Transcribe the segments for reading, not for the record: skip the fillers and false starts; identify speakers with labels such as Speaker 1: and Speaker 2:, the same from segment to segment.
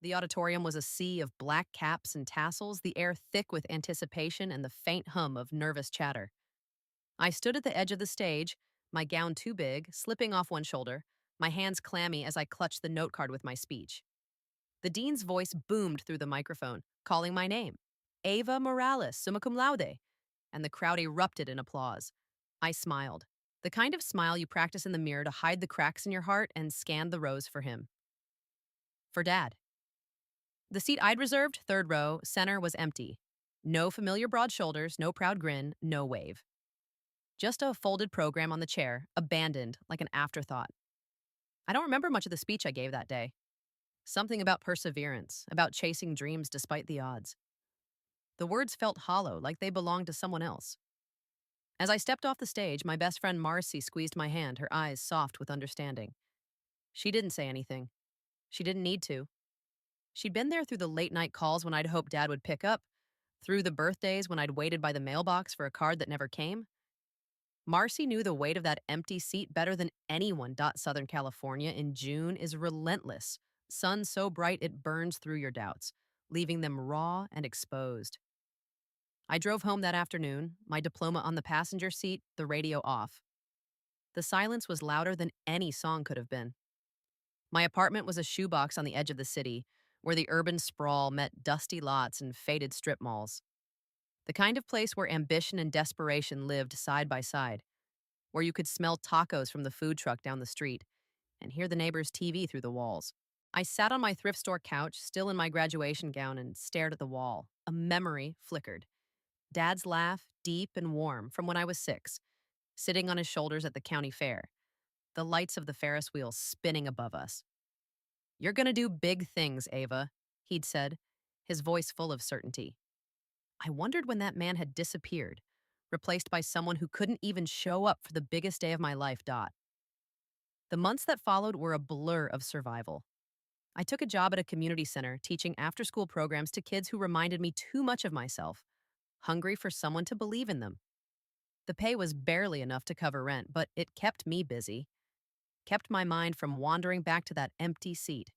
Speaker 1: The auditorium was a sea of black caps and tassels, the air thick with anticipation and the faint hum of nervous chatter. I stood at the edge of the stage, my gown too big, slipping off one shoulder, my hands clammy as I clutched the note card with my speech. The dean's voice boomed through the microphone, calling my name. Ava Morales, summa cum laude. And the crowd erupted in applause. I smiled. The kind of smile you practice in the mirror to hide the cracks in your heart, and scanned the rows for him. For Dad. The seat I'd reserved, third row, center, was empty. No familiar broad shoulders, no proud grin, no wave. Just a folded program on the chair, abandoned like an afterthought. I don't remember much of the speech I gave that day. Something about perseverance, about chasing dreams despite the odds. The words felt hollow, like they belonged to someone else. As I stepped off the stage, my best friend Marcy squeezed my hand, her eyes soft with understanding. She didn't say anything. She didn't need to. She'd been there through the late night calls when I'd hoped Dad would pick up, through the birthdays when I'd waited by the mailbox for a card that never came. Marcy knew the weight of that empty seat better than anyone. Southern California in June is relentless. Sun so bright it burns through your doubts, leaving them raw and exposed. I drove home that afternoon, my diploma on the passenger seat, the radio off. The silence was louder than any song could have been. My apartment was a shoebox on the edge of the city, where the urban sprawl met dusty lots and faded strip malls. The kind of place where ambition and desperation lived side by side, where you could smell tacos from the food truck down the street and hear the neighbor's TV through the walls. I sat on my thrift store couch, still in my graduation gown, and stared at the wall. A memory flickered. Dad's laugh, deep and warm, from when I was 6, sitting on his shoulders at the county fair, the lights of the Ferris wheel spinning above us. "You're gonna do big things, Ava," he'd said, his voice full of certainty. I wondered when that man had disappeared, replaced by someone who couldn't even show up for the biggest day of my life. The months that followed were a blur of survival. I took a job at a community center teaching after-school programs to kids who reminded me too much of myself, hungry for someone to believe in them. The pay was barely enough to cover rent, but it kept me busy, kept my mind from wandering back to that empty seat.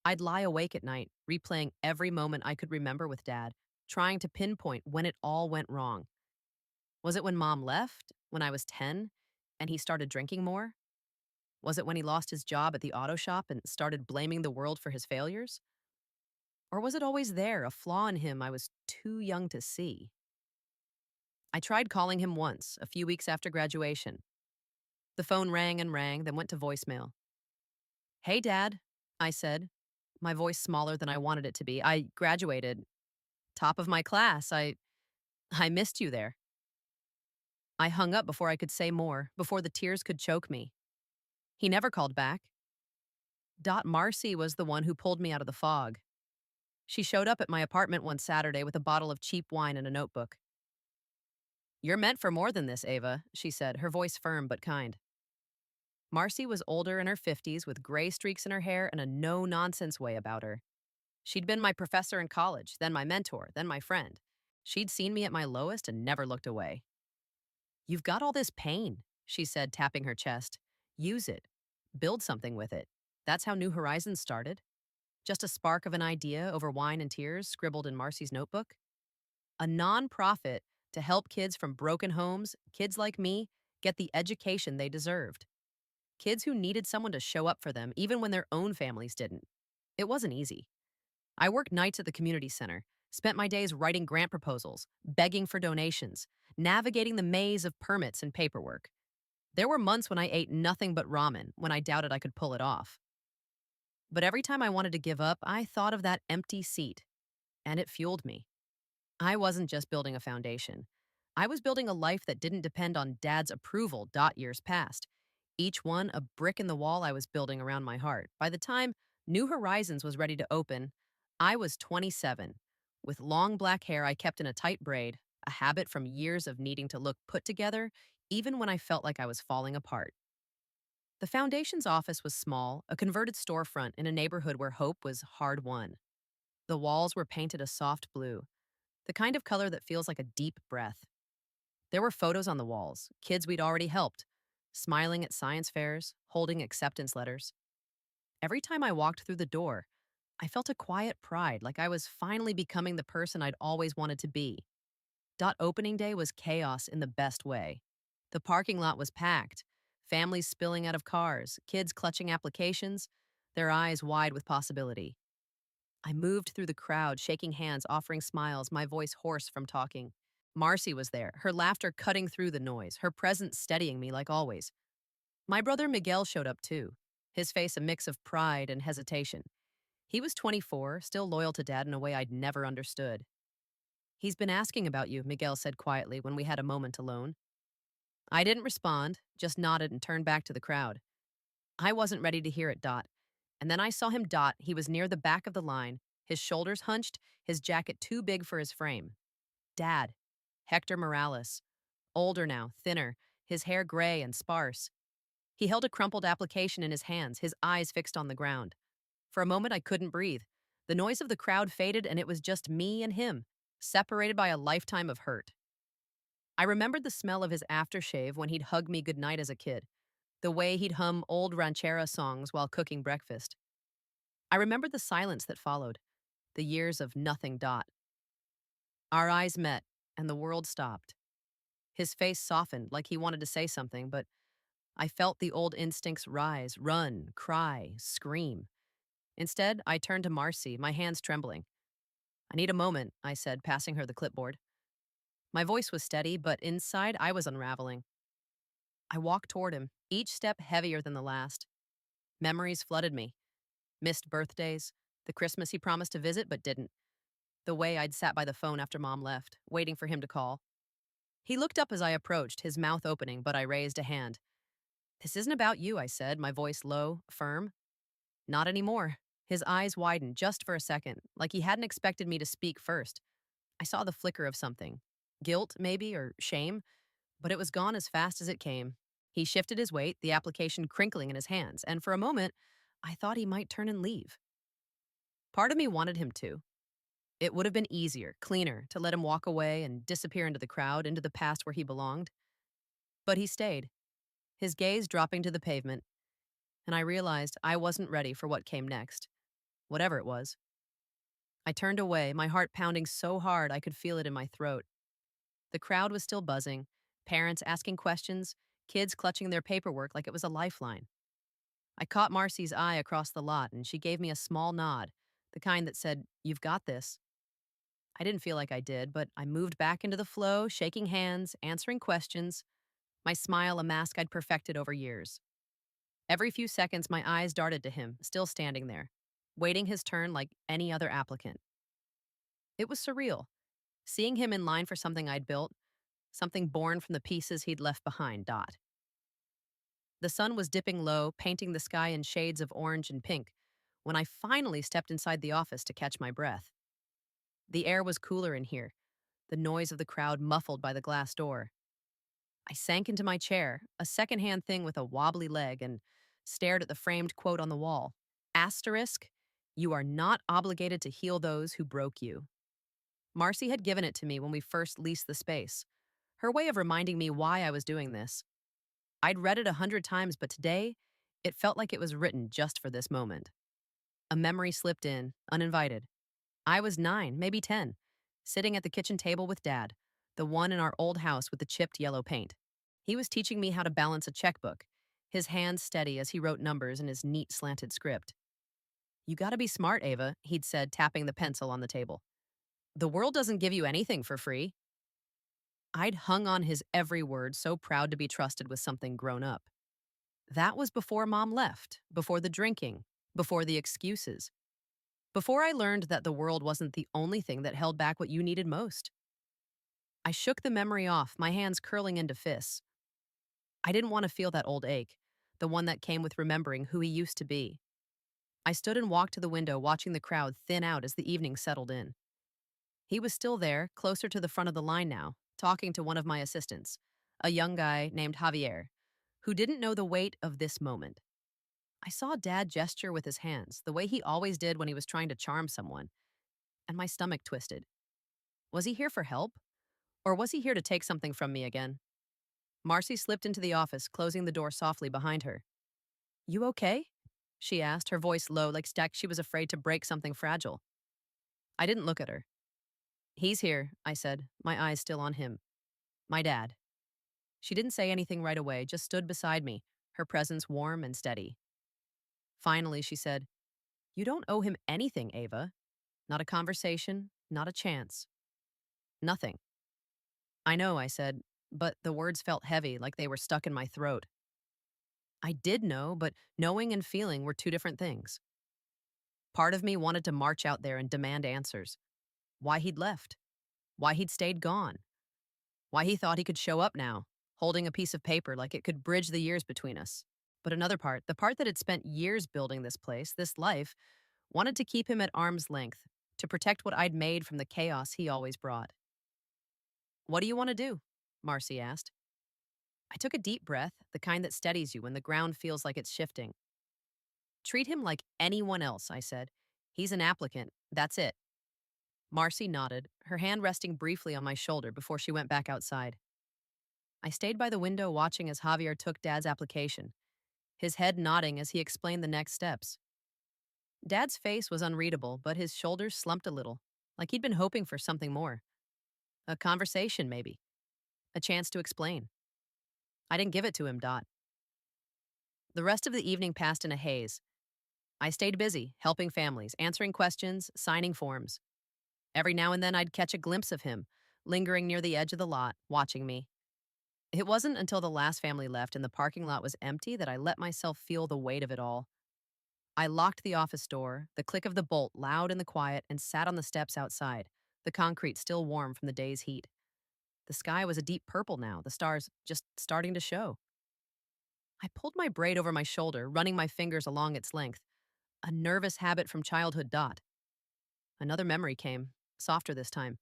Speaker 1: I'd lie awake at night, replaying every moment I could remember with Dad, trying to pinpoint when it all went wrong. Was it when Mom left, when I was 10, and he started drinking more? Was it when he lost his job at the auto shop and started blaming the world for his failures? Or was it always there, a flaw in him I was too young to see? I tried calling him once, a few weeks after graduation. The phone rang and rang, then went to voicemail. "Hey, Dad," I said, my voice smaller than I wanted it to be. "I graduated. Top of my class. I missed you there." I hung up before I could say more, before the tears could choke me. He never called back. Marcy was the one who pulled me out of the fog. She showed up at my apartment one Saturday with a bottle of cheap wine and a notebook. "You're meant for more than this, Ava," she said, her voice firm but kind. Marcy was older, in her 50s, with gray streaks in her hair and a no-nonsense way about her. She'd been my professor in college, then my mentor, then my friend. She'd seen me at my lowest and never looked away. "You've got all this pain," she said, tapping her chest. "Use it. Build something with it." That's how New Horizons started. Just a spark of an idea over wine and tears scribbled in Marcy's notebook. A non-profit to help kids from broken homes, kids like me, get the education they deserved. Kids who needed someone to show up for them, even when their own families didn't. It wasn't easy. I worked nights at the community center, spent my days writing grant proposals, begging for donations, navigating the maze of permits and paperwork. There were months when I ate nothing but ramen, when I doubted I could pull it off. But every time I wanted to give up, I thought of that empty seat, and it fueled me. I wasn't just building a foundation. I was building a life that didn't depend on Dad's approval. Years passed, each one a brick in the wall I was building around my heart. By the time New Horizons was ready to open, I was 27. With long black hair I kept in a tight braid, a habit from years of needing to look put together, even when I felt like I was falling apart. The foundation's office was small, a converted storefront in a neighborhood where hope was hard-won. The walls were painted a soft blue, the kind of color that feels like a deep breath. There were photos on the walls, kids we'd already helped, smiling at science fairs, holding acceptance letters. Every time I walked through the door, I felt a quiet pride, like I was finally becoming the person I'd always wanted to be. Dot opening day was chaos in the best way. The parking lot was packed, families spilling out of cars, kids clutching applications, their eyes wide with possibility. I moved through the crowd, shaking hands, offering smiles, my voice hoarse from talking. Marcy was there, her laughter cutting through the noise, her presence steadying me like always. My brother Miguel showed up too, his face a mix of pride and hesitation. He was 24, still loyal to Dad in a way I'd never understood. "He's been asking about you," Miguel said quietly when we had a moment alone. I didn't respond, just nodded and turned back to the crowd. I wasn't ready to hear it, Dot. And then I saw him, Dot. He was near the back of the line, his shoulders hunched, his jacket too big for his frame. Dad. Hector Morales. Older now, thinner, his hair gray and sparse. He held a crumpled application in his hands, his eyes fixed on the ground. For a moment, I couldn't breathe. The noise of the crowd faded, and it was just me and him, separated by a lifetime of hurt. I remembered the smell of his aftershave when he'd hug me goodnight as a kid, the way he'd hum old ranchera songs while cooking breakfast. I remembered the silence that followed, the years of nothing. Dot. Our eyes met, and the world stopped. His face softened like he wanted to say something, but I felt the old instincts rise, run, cry, scream. Instead, I turned to Marcy, my hands trembling. "I need a moment," I said, passing her the clipboard. My voice was steady, but inside I was unraveling. I walked toward him, each step heavier than the last. Memories flooded me. Missed birthdays, the Christmas he promised to visit but didn't, the way I'd sat by the phone after Mom left, waiting for him to call. He looked up as I approached, his mouth opening, but I raised a hand. "This isn't about you," I said, my voice low, firm. "Not anymore." His eyes widened just for a second, like he hadn't expected me to speak first. I saw the flicker of something. Guilt, maybe, or shame, but it was gone as fast as it came. He shifted his weight, the application crinkling in his hands, and for a moment, I thought he might turn and leave. Part of me wanted him to. It would have been easier, cleaner, to let him walk away and disappear into the crowd, into the past where he belonged. But he stayed, his gaze dropping to the pavement, and I realized I wasn't ready for what came next, whatever it was. I turned away, my heart pounding so hard I could feel it in my throat. The crowd was still buzzing, parents asking questions, kids clutching their paperwork like it was a lifeline. I caught Marcy's eye across the lot, and she gave me a small nod, the kind that said, "You've got this." I didn't feel like I did, but I moved back into the flow, shaking hands, answering questions, my smile a mask I'd perfected over years. Every few seconds, my eyes darted to him, still standing there, waiting his turn like any other applicant. It was surreal, seeing him in line for something I'd built, something born from the pieces he'd left behind. Dot. The sun was dipping low, painting the sky in shades of orange and pink, when I finally stepped inside the office to catch my breath. The air was cooler in here, the noise of the crowd muffled by the glass door. I sank into my chair, a secondhand thing with a wobbly leg, and stared at the framed quote on the wall. Asterisk, "You are not obligated to heal those who broke you." Marcy had given it to me when we first leased the space, her way of reminding me why I was doing this. I'd read it 100 times, but today, it felt like it was written just for this moment. A memory slipped in, uninvited. I was 9, maybe 10, sitting at the kitchen table with Dad, the one in our old house with the chipped yellow paint. He was teaching me how to balance a checkbook, his hands steady as he wrote numbers in his neat slanted script. "You gotta be smart, Ava," he'd said, tapping the pencil on the table. "The world doesn't give you anything for free." I'd hung on his every word, so proud to be trusted with something grown up. That was before Mom left, before the drinking, before the excuses, before I learned that the world wasn't the only thing that held back what you needed most. I shook the memory off, my hands curling into fists. I didn't want to feel that old ache, the one that came with remembering who he used to be. I stood and walked to the window, watching the crowd thin out as the evening settled in. He was still there, closer to the front of the line now, talking to one of my assistants, a young guy named Javier, who didn't know the weight of this moment. I saw Dad gesture with his hands, the way he always did when he was trying to charm someone, and my stomach twisted. Was he here for help? Or was he here to take something from me again? Marcy slipped into the office, closing the door softly behind her. "You okay?" she asked, her voice low, like she was afraid to break something fragile. I didn't look at her. He's here, I said, my eyes still on him. My dad. She didn't say anything right away, just stood beside me, her presence warm and steady. Finally, she said, "You don't owe him anything, Ava. Not a conversation, not a chance. Nothing." I know, I said, but the words felt heavy, like they were stuck in my throat. I did know, but knowing and feeling were two different things. Part of me wanted to march out there and demand answers. Why he'd left, why he'd stayed gone, why he thought he could show up now, holding a piece of paper like it could bridge the years between us. But another part, the part that had spent years building this place, this life, wanted to keep him at arm's length, to protect what I'd made from the chaos he always brought. "What do you want to do?" Marcy asked. I took a deep breath, the kind that steadies you when the ground feels like it's shifting. "Treat him like anyone else," I said. "He's an applicant. That's it." Marcy nodded, her hand resting briefly on my shoulder before she went back outside. I stayed by the window watching as Javier took Dad's application, his head nodding as he explained the next steps. Dad's face was unreadable, but his shoulders slumped a little, like he'd been hoping for something more. A conversation, maybe. A chance to explain. I didn't give it to him, Dot. The rest of the evening passed in a haze. I stayed busy, helping families, answering questions, signing forms. Every now and then I'd catch a glimpse of him, lingering near the edge of the lot, watching me. It wasn't until the last family left and the parking lot was empty that I let myself feel the weight of it all. I locked the office door, the click of the bolt loud in the quiet, and sat on the steps outside, the concrete still warm from the day's heat. The sky was a deep purple now, the stars just starting to show. I pulled my braid over my shoulder, running my fingers along its length, a nervous habit from childhood. Dot. Another memory came, softer this time.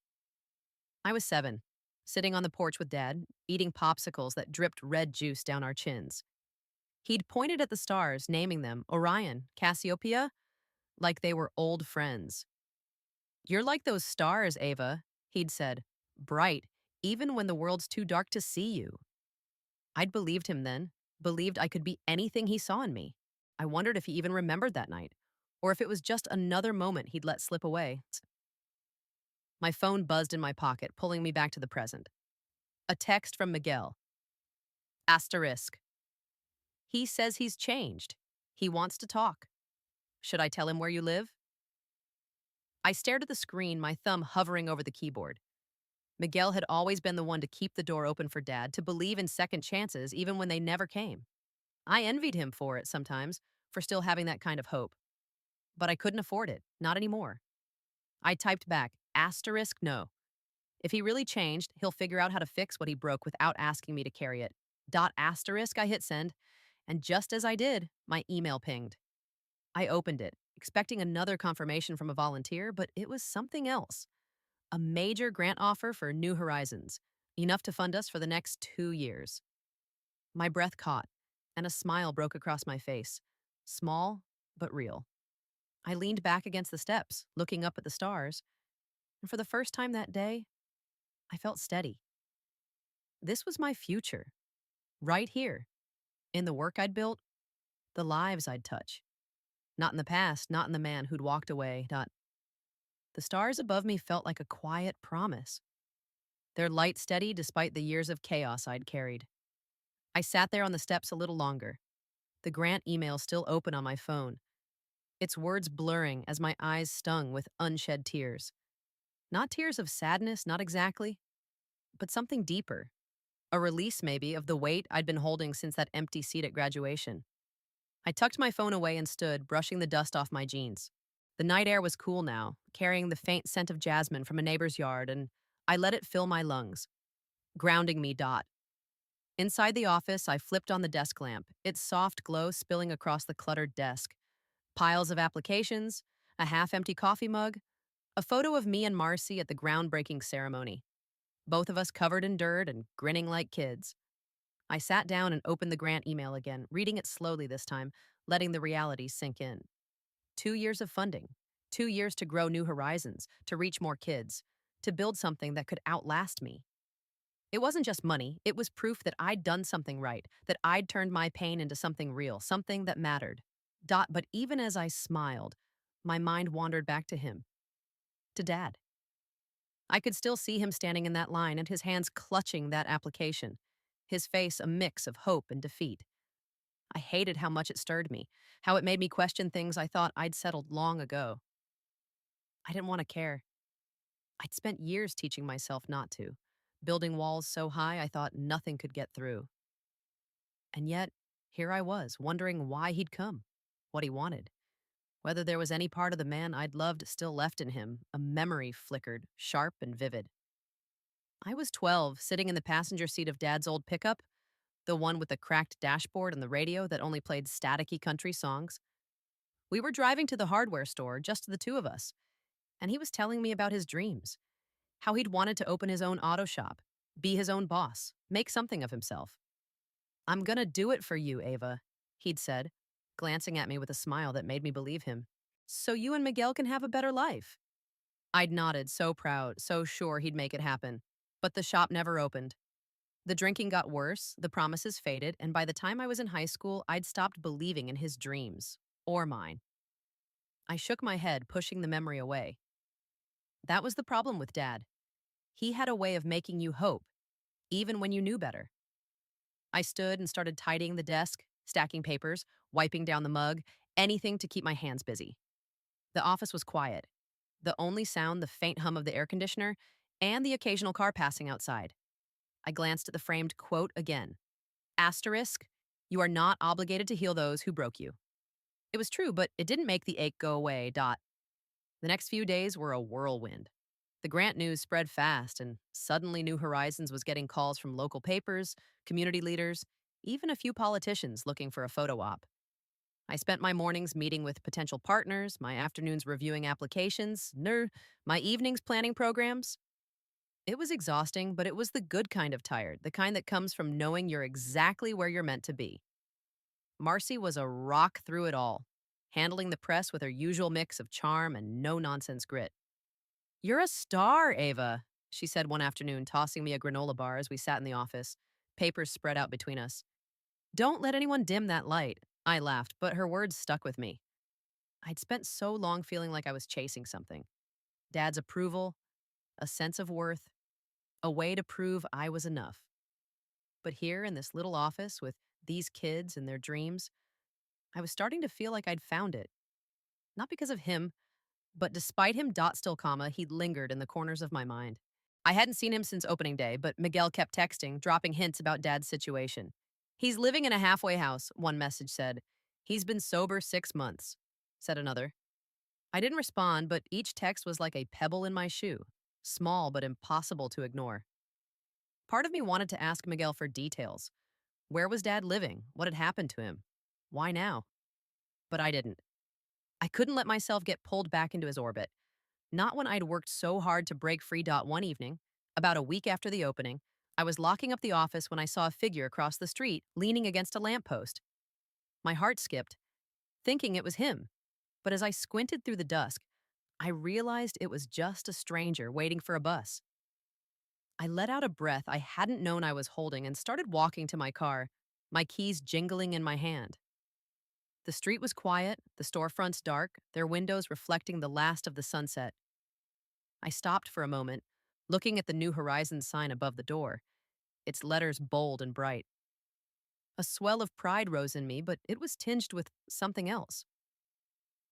Speaker 1: I was 7, sitting on the porch with Dad, eating popsicles that dripped red juice down our chins. He'd pointed at the stars, naming them Orion, Cassiopeia, like they were old friends. "You're like those stars, Ava," he'd said, "bright, even when the world's too dark to see you." I'd believed him then, believed I could be anything he saw in me. I wondered if he even remembered that night, or if it was just another moment he'd let slip away. My phone buzzed in my pocket, pulling me back to the present. A text from Miguel. Asterisk. "He says he's changed. He wants to talk. Should I tell him where you live?" I stared at the screen, my thumb hovering over the keyboard. Miguel had always been the one to keep the door open for Dad, to believe in second chances even when they never came. I envied him for it sometimes, for still having that kind of hope. But I couldn't afford it, not anymore. I typed back, asterisk no. If he really changed, he'll figure out how to fix what he broke without asking me to carry it. Dot asterisk, I hit send, and just as I did, my email pinged. I opened it, expecting another confirmation from a volunteer, but it was something else. A major grant offer for New Horizons, enough to fund us for the next 2 years. My breath caught, and a smile broke across my face. Small, but real. I leaned back against the steps, looking up at the stars, and for the first time that day, I felt steady. This was my future, right here, in the work I'd built, the lives I'd touch. Not in the past, not in the man who'd walked away, not. The stars above me felt like a quiet promise, their light steady despite the years of chaos I'd carried. I sat there on the steps a little longer, the grant email still open on my phone, its words blurring as my eyes stung with unshed tears. Not tears of sadness, not exactly, but something deeper. A release, maybe, of the weight I'd been holding since that empty seat at graduation. I tucked my phone away and stood, brushing the dust off my jeans. The night air was cool now, carrying the faint scent of jasmine from a neighbor's yard, and I let it fill my lungs, grounding me. Dot. Inside the office, I flipped on the desk lamp, its soft glow spilling across the cluttered desk. Piles of applications, a half-empty coffee mug, a photo of me and Marcy at the groundbreaking ceremony, both of us covered in dirt and grinning like kids. I sat down and opened the grant email again, reading it slowly this time, letting the reality sink in. 2 years of funding, 2 years to grow New Horizons, to reach more kids, to build something that could outlast me. It wasn't just money, it was proof that I'd done something right, that I'd turned my pain into something real, something that mattered. But even as I smiled, my mind wandered back to him, to Dad. I could still see him standing in that line and his hands clutching that application, his face a mix of hope and defeat. I hated how much it stirred me, how it made me question things I thought I'd settled long ago. I didn't want to care. I'd spent years teaching myself not to, building walls so high I thought nothing could get through. And yet, here I was, wondering why he'd come, what he wanted, whether there was any part of the man I'd loved still left in him. A memory flickered, sharp and vivid. I was 12, sitting in the passenger seat of Dad's old pickup, the one with the cracked dashboard and the radio that only played staticky country songs. We were driving to the hardware store, just the two of us, and he was telling me about his dreams, how he'd wanted to open his own auto shop, be his own boss, make something of himself. "I'm gonna do it for you, Ava," he'd said, glancing at me with a smile that made me believe him. "So you and Miguel can have a better life." I'd nodded, so proud, so sure he'd make it happen. But the shop never opened. The drinking got worse, the promises faded, and by the time I was in high school, I'd stopped believing in his dreams. Or mine. I shook my head, pushing the memory away. That was the problem with Dad. He had a way of making you hope, even when you knew better. I stood and started tidying the desk, stacking papers, wiping down the mug, anything to keep my hands busy. The office was quiet. The only sound, the faint hum of the air conditioner, and the occasional car passing outside. I glanced at the framed quote again. Asterisk, you are not obligated to heal those who broke you. It was true, but it didn't make the ache go away. The next few days were a whirlwind. The grant news spread fast, and suddenly New Horizons was getting calls from local papers, community leaders, even a few politicians looking for a photo op. I spent my mornings meeting with potential partners, my afternoons reviewing applications, my evenings planning programs. It was exhausting, but it was the good kind of tired, the kind that comes from knowing you're exactly where you're meant to be. Marcy was a rock through it all, handling the press with her usual mix of charm and no-nonsense grit. "You're a star, Ava," she said one afternoon, tossing me a granola bar as we sat in the office, papers spread out between us. "Don't let anyone dim that light." I laughed, but her words stuck with me. I'd spent so long feeling like I was chasing something. Dad's approval, a sense of worth, a way to prove I was enough. But here in this little office with these kids and their dreams, I was starting to feel like I'd found it. Not because of him, but despite him still comma, he'd lingered in the corners of my mind. I hadn't seen him since opening day, but Miguel kept texting, dropping hints about Dad's situation. "He's living in a halfway house," one message said. "He's been sober 6 months," said another. I didn't respond, but each text was like a pebble in my shoe, small but impossible to ignore. Part of me wanted to ask Miguel for details. Where was Dad living? What had happened to him? Why now? But I didn't. I couldn't let myself get pulled back into his orbit. Not when I'd worked so hard to break free. One evening, about a week after the opening, I was locking up the office when I saw a figure across the street leaning against a lamppost. My heart skipped, thinking it was him. But as I squinted through the dusk, I realized it was just a stranger waiting for a bus. I let out a breath I hadn't known I was holding and started walking to my car, my keys jingling in my hand. The street was quiet, the storefronts dark, their windows reflecting the last of the sunset. I stopped for a moment, looking at the New Horizons sign above the door, its letters bold and bright. A swell of pride rose in me, but it was tinged with something else.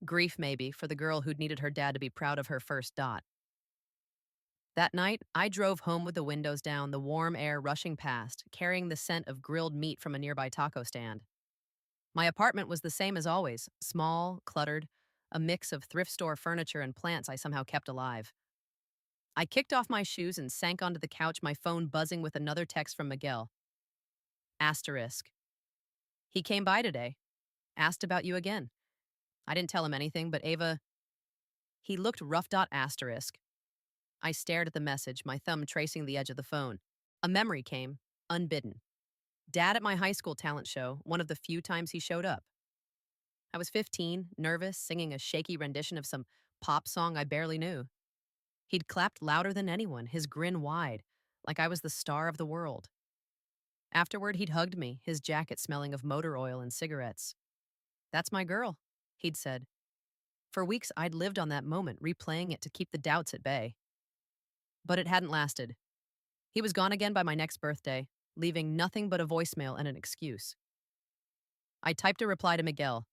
Speaker 1: Grief, maybe, for the girl who'd needed her dad to be proud of her first. That night, I drove home with the windows down, the warm air rushing past, carrying the scent of grilled meat from a nearby taco stand. My apartment was the same as always, small, cluttered, a mix of thrift store furniture and plants I somehow kept alive. I kicked off my shoes and sank onto the couch, my phone buzzing with another text from Miguel. Asterisk. "He came by today. Asked about you again." I didn't tell him anything, but Ava. He looked rough. Asterisk. I stared at the message, my thumb tracing the edge of the phone. A memory came, unbidden. Dad at my high school talent show, one of the few times he showed up. I was 15, nervous, singing a shaky rendition of some pop song I barely knew. He'd clapped louder than anyone, his grin wide, like I was the star of the world. Afterward, he'd hugged me, his jacket smelling of motor oil and cigarettes. That's my girl, he'd said. For weeks, I'd lived on that moment, replaying it to keep the doubts at bay. But it hadn't lasted. He was gone again by my next birthday, leaving nothing but a voicemail and an excuse. I typed a reply to Miguel.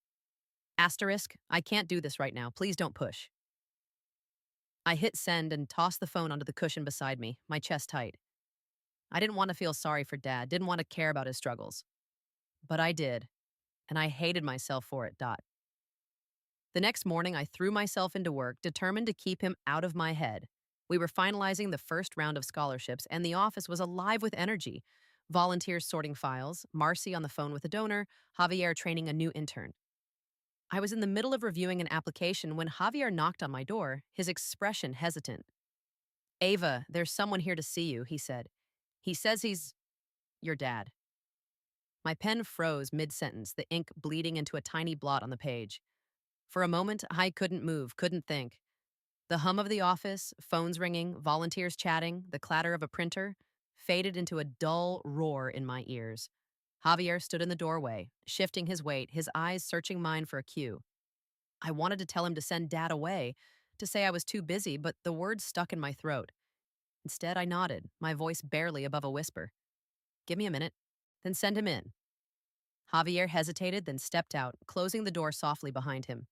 Speaker 1: Asterisk, I can't do this right now. Please don't push. I hit send and tossed the phone onto the cushion beside me, my chest tight. I didn't want to feel sorry for Dad, didn't want to care about his struggles. But I did, and I hated myself for it. The next morning, I threw myself into work, determined to keep him out of my head. We were finalizing the first round of scholarships, and the office was alive with energy. Volunteers sorting files, Marcy on the phone with a donor, Javier training a new intern. I was in the middle of reviewing an application when Javier knocked on my door, his expression hesitant. Ava, there's someone here to see you, he said. He says he's your dad. My pen froze mid-sentence, the ink bleeding into a tiny blot on the page. For a moment, I couldn't move, couldn't think. The hum of the office, phones ringing, volunteers chatting, the clatter of a printer, faded into a dull roar in my ears. Javier stood in the doorway, shifting his weight, his eyes searching mine for a cue. I wanted to tell him to send Dad away, to say I was too busy, but the words stuck in my throat. Instead, I nodded, my voice barely above a whisper. Give me a minute, then send him in. Javier hesitated, then stepped out, closing the door softly behind him.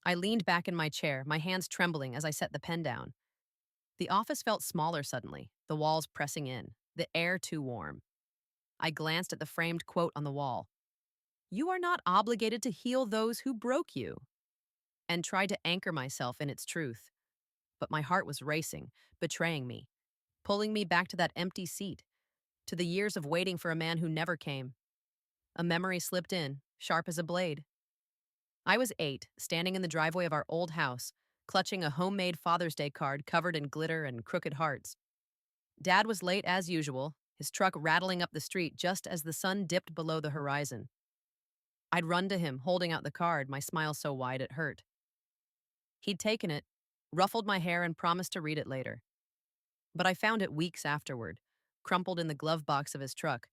Speaker 1: I leaned back in my chair, my hands trembling as I set the pen down. The office felt smaller suddenly, the walls pressing in, the air too warm. I glanced at the framed quote on the wall. You are not obligated to heal those who broke you, and tried to anchor myself in its truth. But my heart was racing, betraying me, pulling me back to that empty seat, to the years of waiting for a man who never came. A memory slipped in, sharp as a blade. I was 8, standing in the driveway of our old house, clutching a homemade Father's Day card covered in glitter and crooked hearts. Dad was late as usual, his truck rattling up the street just as the sun dipped below the horizon. I'd run to him, holding out the card, my smile so wide it hurt. He'd taken it, ruffled my hair, and promised to read it later. But I found it weeks afterward, crumpled in the glove box of his truck,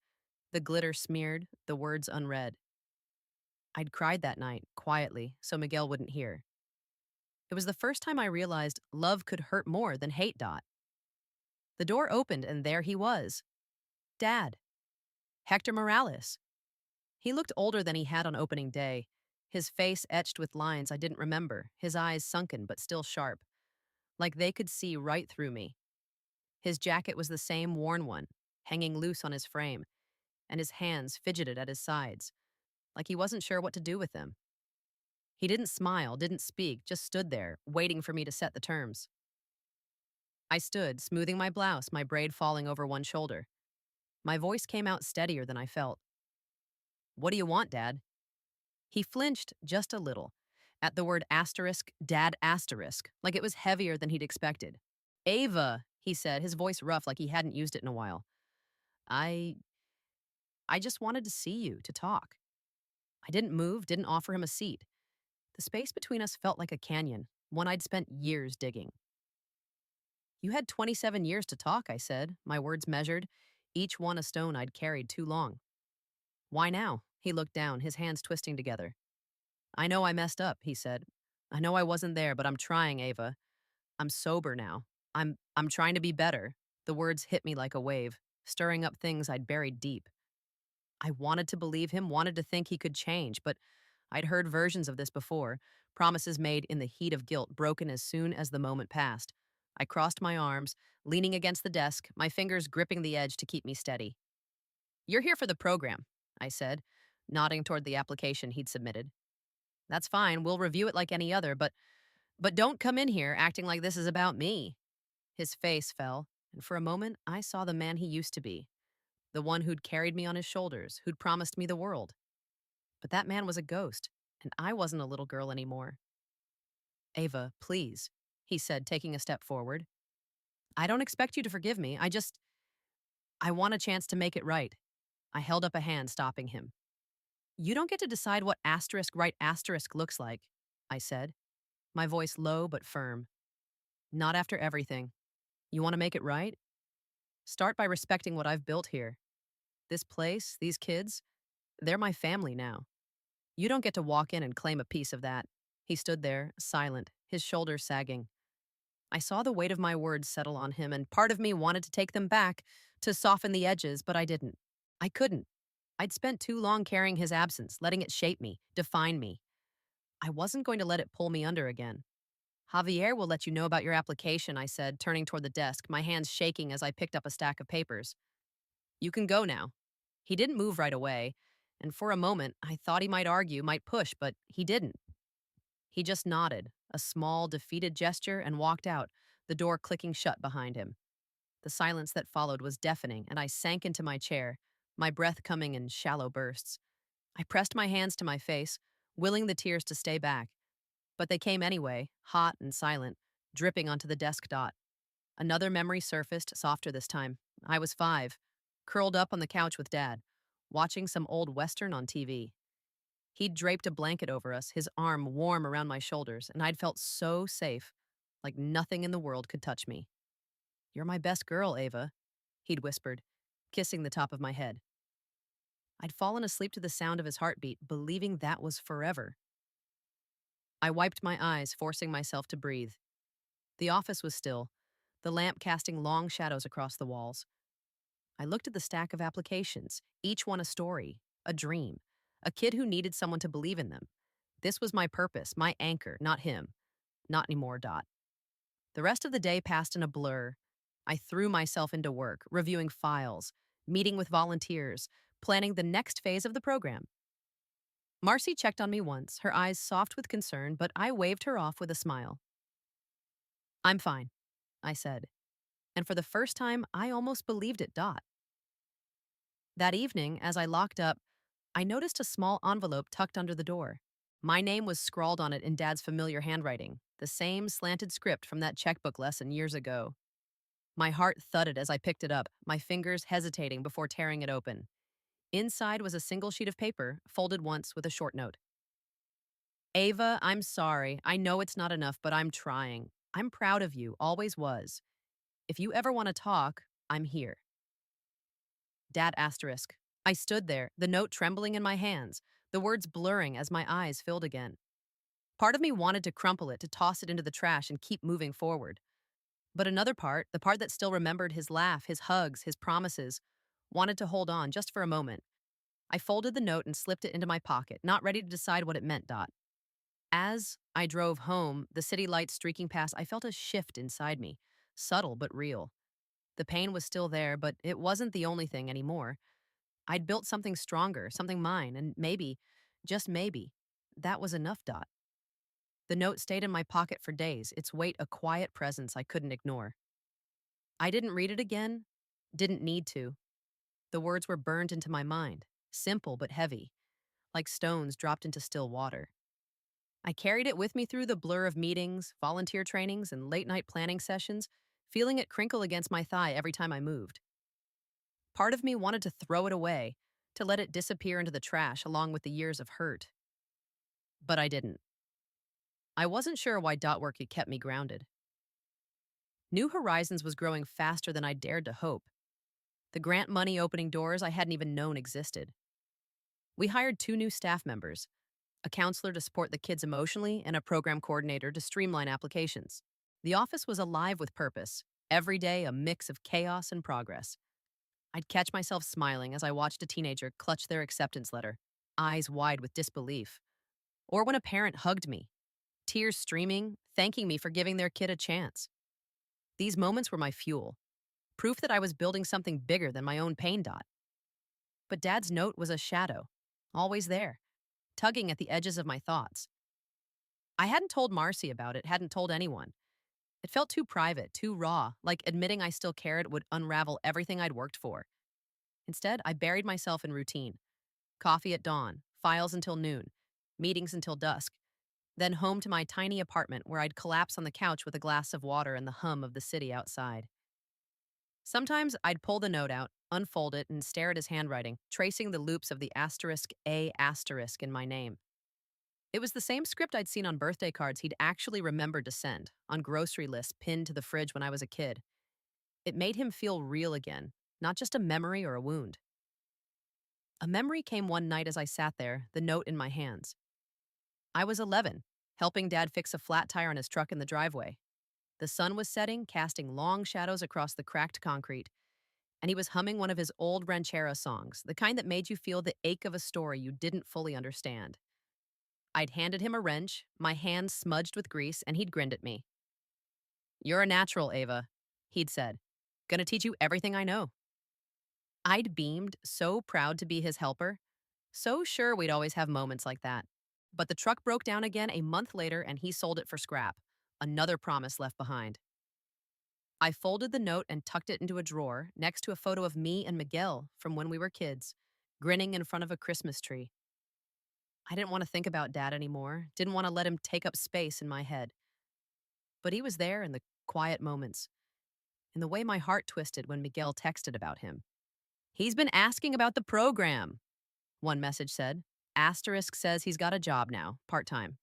Speaker 1: the glitter smeared, the words unread. I'd cried that night, quietly, so Miguel wouldn't hear. It was the first time I realized love could hurt more than hate. The door opened, and there he was. Dad. Hector Morales. He looked older than he had on opening day, his face etched with lines I didn't remember, his eyes sunken but still sharp, like they could see right through me. His jacket was the same worn one, hanging loose on his frame, and his hands fidgeted at his sides, like he wasn't sure what to do with them. He didn't smile, didn't speak, just stood there, waiting for me to set the terms. I stood, smoothing my blouse, my braid falling over one shoulder. My voice came out steadier than I felt. What do you want, Dad? He flinched just a little. At the word asterisk, Dad asterisk, like it was heavier than he'd expected. Ava, he said, his voice rough like he hadn't used it in a while. I just wanted to see you, to talk. I didn't move, didn't offer him a seat. The space between us felt like a canyon, one I'd spent years digging. You had 27 years to talk, I said, my words measured, each one a stone I'd carried too long. Why now? He looked down, his hands twisting together. I know I messed up, he said. I know I wasn't there, but I'm trying, Ava. I'm sober now. I'm trying to be better. The words hit me like a wave, stirring up things I'd buried deep. I wanted to believe him, wanted to think he could change, but I'd heard versions of this before, promises made in the heat of guilt, broken as soon as the moment passed. I crossed my arms, leaning against the desk, my fingers gripping the edge to keep me steady. You're here for the program, I said, nodding toward the application he'd submitted. That's fine, we'll review it like any other, but don't come in here acting like this is about me. His face fell, and for a moment I saw the man he used to be, the one who'd carried me on his shoulders, who'd promised me the world. But that man was a ghost, and I wasn't a little girl anymore. Ava, please, he said, taking a step forward. I don't expect you to forgive me. I want a chance to make it right. I held up a hand, stopping him. You don't get to decide what asterisk right asterisk looks like, I said, my voice low but firm. Not after everything. You want to make it right? Start by respecting what I've built here. This place, these kids, they're my family now. You don't get to walk in and claim a piece of that. He stood there, silent, his shoulders sagging. I saw the weight of my words settle on him, and part of me wanted to take them back, to soften the edges, but I didn't. I couldn't. I'd spent too long carrying his absence, letting it shape me, define me. I wasn't going to let it pull me under again. Javier will let you know about your application, I said, turning toward the desk, my hands shaking as I picked up a stack of papers. You can go now. He didn't move right away, and for a moment, I thought he might argue, might push, but he didn't. He just nodded, a small, defeated gesture, and walked out, the door clicking shut behind him. The silence that followed was deafening, and I sank into my chair, my breath coming in shallow bursts. I pressed my hands to my face, willing the tears to stay back, but they came anyway, hot and silent, dripping onto the desk dot. Another memory surfaced, softer this time. I was 5, curled up on the couch with Dad, watching some old Western on TV. He'd draped a blanket over us, his arm warm around my shoulders, and I'd felt so safe, like nothing in the world could touch me. "You're my best girl, Ava," he'd whispered, kissing the top of my head. I'd fallen asleep to the sound of his heartbeat, believing that was forever. I wiped my eyes, forcing myself to breathe. The office was still, the lamp casting long shadows across the walls. I looked at the stack of applications, each one a story, a dream, a kid who needed someone to believe in them. This was my purpose, my anchor, not him. Not anymore, Dot. The rest of the day passed in a blur. I threw myself into work, reviewing files, meeting with volunteers, planning the next phase of the program. Marcy checked on me once, her eyes soft with concern, but I waved her off with a smile. "I'm fine," I said. And for the first time, I almost believed it, Dot. That evening, as I locked up, I noticed a small envelope tucked under the door. My name was scrawled on it in Dad's familiar handwriting, the same slanted script from that checkbook lesson years ago. My heart thudded as I picked it up, my fingers hesitating before tearing it open. Inside was a single sheet of paper, folded once with a short note. "Ava, I'm sorry. I know it's not enough, but I'm trying. I'm proud of you, always was. If you ever want to talk, I'm here." Dad asterisk. I stood there, the note trembling in my hands, the words blurring as my eyes filled again. Part of me wanted to crumple it, to toss it into the trash and keep moving forward. But another part, the part that still remembered his laugh, his hugs, his promises, wanted to hold on just for a moment. I folded the note and slipped it into my pocket, not ready to decide what it meant, Dot. As I drove home, the city lights streaking past, I felt a shift inside me, subtle but real. The pain was still there, but it wasn't the only thing anymore. I'd built something stronger, something mine, and maybe, just maybe, that was enough, Dot. The note stayed in my pocket for days, its weight a quiet presence I couldn't ignore. I didn't read it again, didn't need to. The words were burned into my mind, simple but heavy, like stones dropped into still water. I carried it with me through the blur of meetings, volunteer trainings, and late-night planning sessions, feeling it crinkle against my thigh every time I moved. Part of me wanted to throw it away, to let it disappear into the trash along with the years of hurt. But I didn't. I wasn't sure why dot work had kept me grounded. New Horizons was growing faster than I dared to hope. The grant money opening doors I hadn't even known existed. We hired 2 new staff members, a counselor to support the kids emotionally and a program coordinator to streamline applications. The office was alive with purpose, every day a mix of chaos and progress. I'd catch myself smiling as I watched a teenager clutch their acceptance letter, eyes wide with disbelief. Or when a parent hugged me, tears streaming, thanking me for giving their kid a chance. These moments were my fuel, proof that I was building something bigger than my own pain, Dot. But Dad's note was a shadow, always there, tugging at the edges of my thoughts. I hadn't told Marcy about it, hadn't told anyone. It felt too private, too raw, like admitting I still cared would unravel everything I'd worked for. Instead, I buried myself in routine. Coffee at dawn, files until noon, meetings until dusk, then home to my tiny apartment where I'd collapse on the couch with a glass of water and the hum of the city outside. Sometimes I'd pull the note out, unfold it, and stare at his handwriting, tracing the loops of the asterisk A asterisk in my name. It was the same script I'd seen on birthday cards he'd actually remembered to send, on grocery lists pinned to the fridge when I was a kid. It made him feel real again, not just a memory or a wound. A memory came one night as I sat there, the note in my hands. I was 11, helping Dad fix a flat tire on his truck in the driveway. The sun was setting, casting long shadows across the cracked concrete, and he was humming one of his old ranchera songs, the kind that made you feel the ache of a story you didn't fully understand. I'd handed him a wrench, my hands smudged with grease, and he'd grinned at me. "You're a natural, Ava," he'd said. "Gonna teach you everything I know." I'd beamed, so proud to be his helper, so sure we'd always have moments like that. But the truck broke down again a month later and he sold it for scrap. Another promise left behind. I folded the note and tucked it into a drawer next to a photo of me and Miguel from when we were kids, grinning in front of a Christmas tree. I didn't want to think about Dad anymore, didn't want to let him take up space in my head. But he was there in the quiet moments, in the way my heart twisted when Miguel texted about him. "He's been asking about the program," one message said. Asterisk says he's got a job now, part time.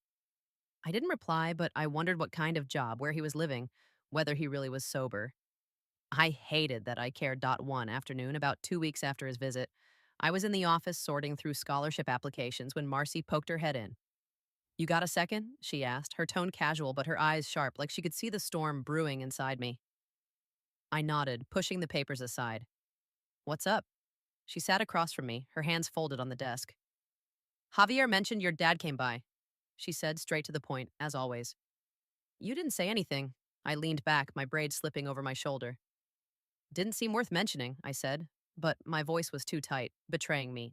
Speaker 1: I didn't reply, but I wondered what kind of job, where he was living, whether he really was sober. I hated that I cared. One afternoon, about 2 weeks after his visit, I was in the office sorting through scholarship applications when Marcy poked her head in. "You got a second?" she asked, her tone casual but her eyes sharp, like she could see the storm brewing inside me. I nodded, pushing the papers aside. "What's up?" She sat across from me, her hands folded on the desk. "Javier mentioned your dad came by," she said, straight to the point, as always. "You didn't say anything." I leaned back, my braid slipping over my shoulder. "Didn't seem worth mentioning," I said, but my voice was too tight, betraying me.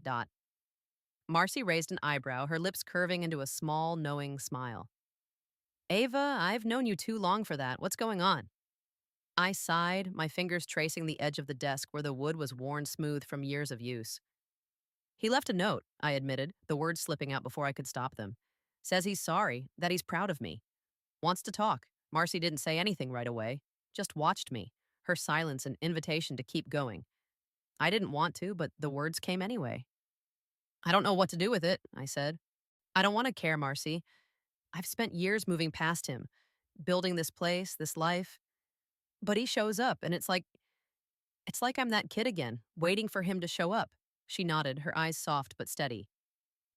Speaker 1: Marcy raised an eyebrow, her lips curving into a small, knowing smile. "Ava, I've known you too long for that. What's going on?" I sighed, my fingers tracing the edge of the desk where the wood was worn smooth from years of use. "He left a note," I admitted, the words slipping out before I could stop them. "Says he's sorry, that he's proud of me. Wants to talk." Marcy didn't say anything right away, just watched me, her silence an invitation to keep going. I didn't want to, but the words came anyway. "I don't know what to do with it," I said. "I don't want to care, Marcy. I've spent years moving past him, building this place, this life. But he shows up, and it's like I'm that kid again, waiting for him to show up." She nodded, her eyes soft but steady.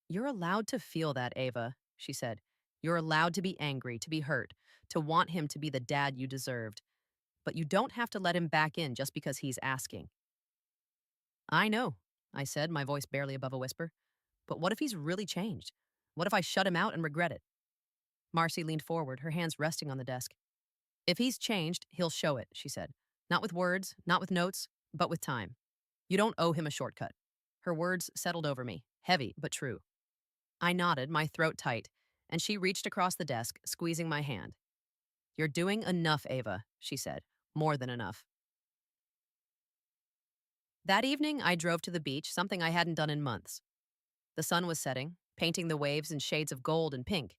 Speaker 1: "You're allowed to feel that, Ava," she said. "You're allowed to be angry, to be hurt, to want him to be the dad you deserved. But you don't have to let him back in just because he's asking." "I know," I said, my voice barely above a whisper. "But what if he's really changed? What if I shut him out and regret it?" Marcy leaned forward, her hands resting on the desk. "If he's changed, he'll show it," she said. "Not with words, not with notes, but with time. You don't owe him a shortcut." Her words settled over me, heavy but true. I nodded, my throat tight, and she reached across the desk, squeezing my hand. "You're doing enough, Ava," she said. "More than enough." That evening, I drove to the beach, something I hadn't done in months. The sun was setting, painting the waves in shades of gold and pink,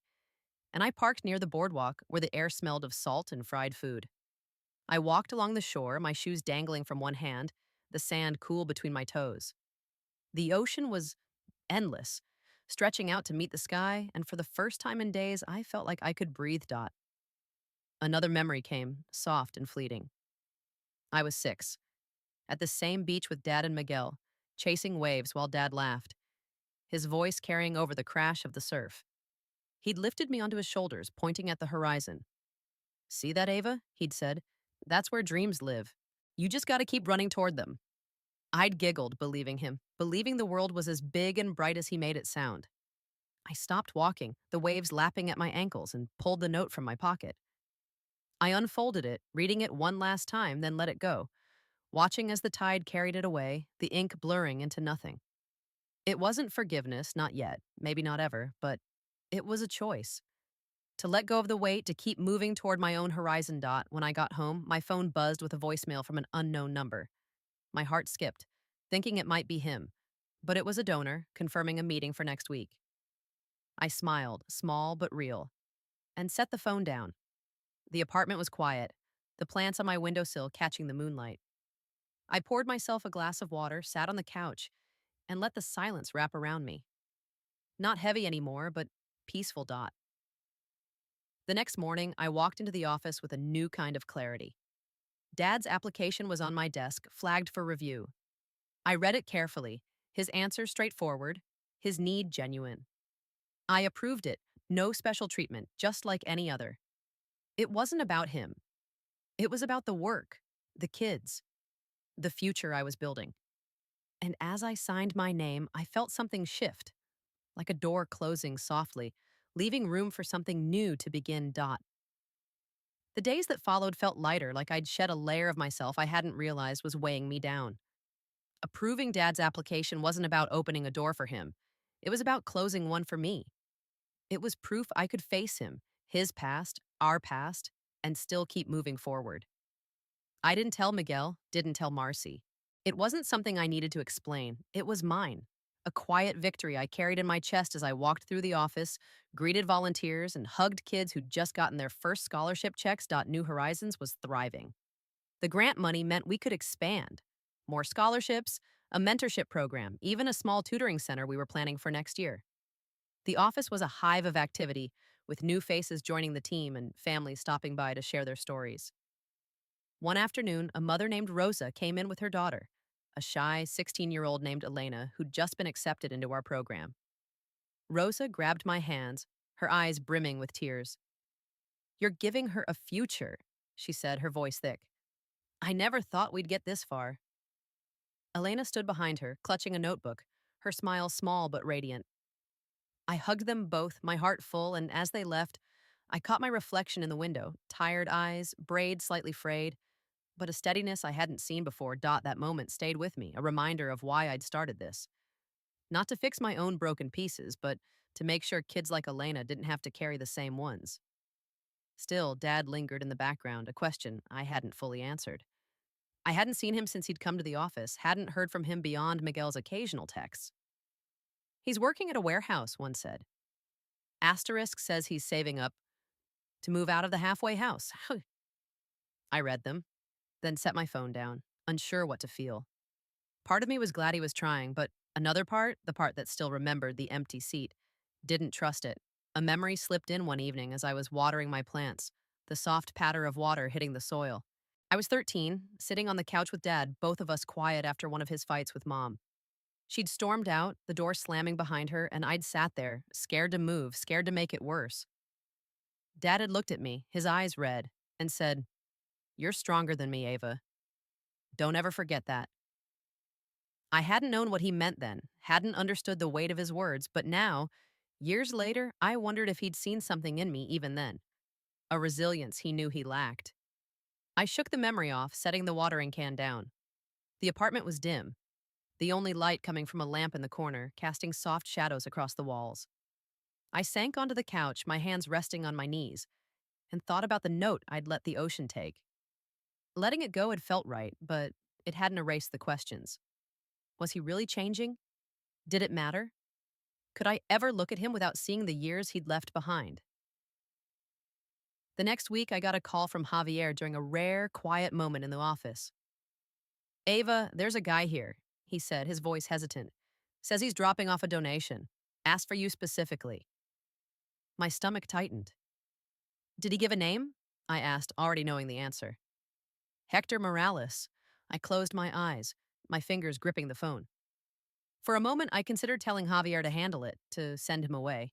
Speaker 1: and I parked near the boardwalk where the air smelled of salt and fried food. I walked along the shore, my shoes dangling from one hand, the sand cool between my toes. The ocean was endless, stretching out to meet the sky, and for the first time in days, I felt like I could breathe. Another memory came, soft and fleeting. I was 6, at the same beach with Dad and Miguel, chasing waves while Dad laughed, his voice carrying over the crash of the surf. He'd lifted me onto his shoulders, pointing at the horizon. "See that, Ava?" he'd said. "That's where dreams live. You just gotta keep running toward them." I'd giggled, believing him, believing the world was as big and bright as he made it sound. I stopped walking, the waves lapping at my ankles, and pulled the note from my pocket. I unfolded it, reading it one last time, then let it go, watching as the tide carried it away, the ink blurring into nothing. It wasn't forgiveness, not yet, maybe not ever, but it was a choice. To let go of the weight, to keep moving toward my own horizon. When I got home, my phone buzzed with a voicemail from an unknown number. My heart skipped, thinking it might be him, but it was a donor, confirming a meeting for next week. I smiled, small but real, and set the phone down. The apartment was quiet, the plants on my windowsill catching the moonlight. I poured myself a glass of water, sat on the couch, and let the silence wrap around me. Not heavy anymore, but peaceful. The next morning, I walked into the office with a new kind of clarity. Dad's application was on my desk, flagged for review. I read it carefully, His answer straightforward, his need genuine. I approved it, no special treatment, just like any other. It wasn't about him. It was about the work, the kids, the future I was building. And as I signed my name, I felt something shift, like a door closing softly, leaving room for something new to begin. The days that followed felt lighter, like I'd shed a layer of myself I hadn't realized was weighing me down. Approving Dad's application wasn't about opening a door for him. It was about closing one for me. It was proof I could face him, his past, our past, and still keep moving forward. I didn't tell Miguel, didn't tell Marcy. It wasn't something I needed to explain. It was mine. A quiet victory I carried in my chest as I walked through the office, greeted volunteers, and hugged kids who'd just gotten their first scholarship checks. New Horizons was thriving. The grant money meant we could expand. More scholarships, a mentorship program, even a small tutoring center we were planning for next year. The office was a hive of activity, with new faces joining the team and families stopping by to share their stories. One afternoon, a mother named Rosa came in with her daughter, a shy 16-year-old named Elena who'd just been accepted into our program. Rosa grabbed my hands, her eyes brimming with tears. "You're giving her a future," she said, her voice thick. "I never thought we'd get this far." Elena stood behind her, clutching a notebook, her smile small but radiant. I hugged them both, my heart full, and as they left, I caught my reflection in the window, tired eyes, braids slightly frayed, but a steadiness I hadn't seen before. That moment stayed with me, a reminder of why I'd started this. Not to fix my own broken pieces, but to make sure kids like Elena didn't have to carry the same ones. Still, Dad lingered in the background, a question I hadn't fully answered. I hadn't seen him since he'd come to the office, hadn't heard from him beyond Miguel's occasional texts. "He's working at a warehouse," one said. Asterisk says he's saving up to move out of the halfway house. I read them, then set my phone down, unsure what to feel. Part of me was glad he was trying, but another part, the part that still remembered the empty seat, didn't trust it. A memory slipped in one evening as I was watering my plants, the soft patter of water hitting the soil. I was 13, sitting on the couch with Dad, both of us quiet after one of his fights with Mom. She'd stormed out, the door slamming behind her, and I'd sat there, scared to move, scared to make it worse. Dad had looked at me, his eyes red, and said, "You're stronger than me, Ava. Don't ever forget that." I hadn't known what he meant then, hadn't understood the weight of his words, but now, years later, I wondered if he'd seen something in me even then, a resilience he knew he lacked. I shook the memory off, setting the watering can down. The apartment was dim, the only light coming from a lamp in the corner, casting soft shadows across the walls. I sank onto the couch, my hands resting on my knees, and thought about the note I'd let the ocean take. Letting it go had felt right, but it hadn't erased the questions. Was he really changing? Did it matter? Could I ever look at him without seeing the years he'd left behind? The next week, I got a call from Javier during a rare, quiet moment in the office. "Ava, there's a guy here," he said, his voice hesitant. "Says he's dropping off a donation. Asked for you specifically." My stomach tightened. "Did he give a name?" I asked, already knowing the answer. "Hector Morales." I closed my eyes, my fingers gripping the phone. For a moment, I considered telling Javier to handle it, to send him away.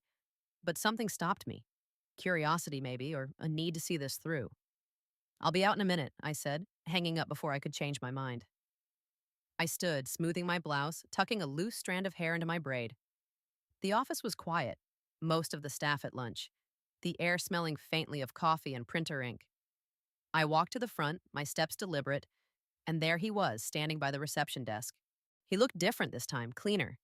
Speaker 1: But something stopped me. Curiosity, maybe, or a need to see this through. "I'll be out in a minute," I said, hanging up before I could change my mind. I stood, smoothing my blouse, tucking a loose strand of hair into my braid. The office was quiet, most of the staff at lunch, the air smelling faintly of coffee and printer ink. I walked to the front, my steps deliberate, and there he was, standing by the reception desk. He looked different this time, cleaner.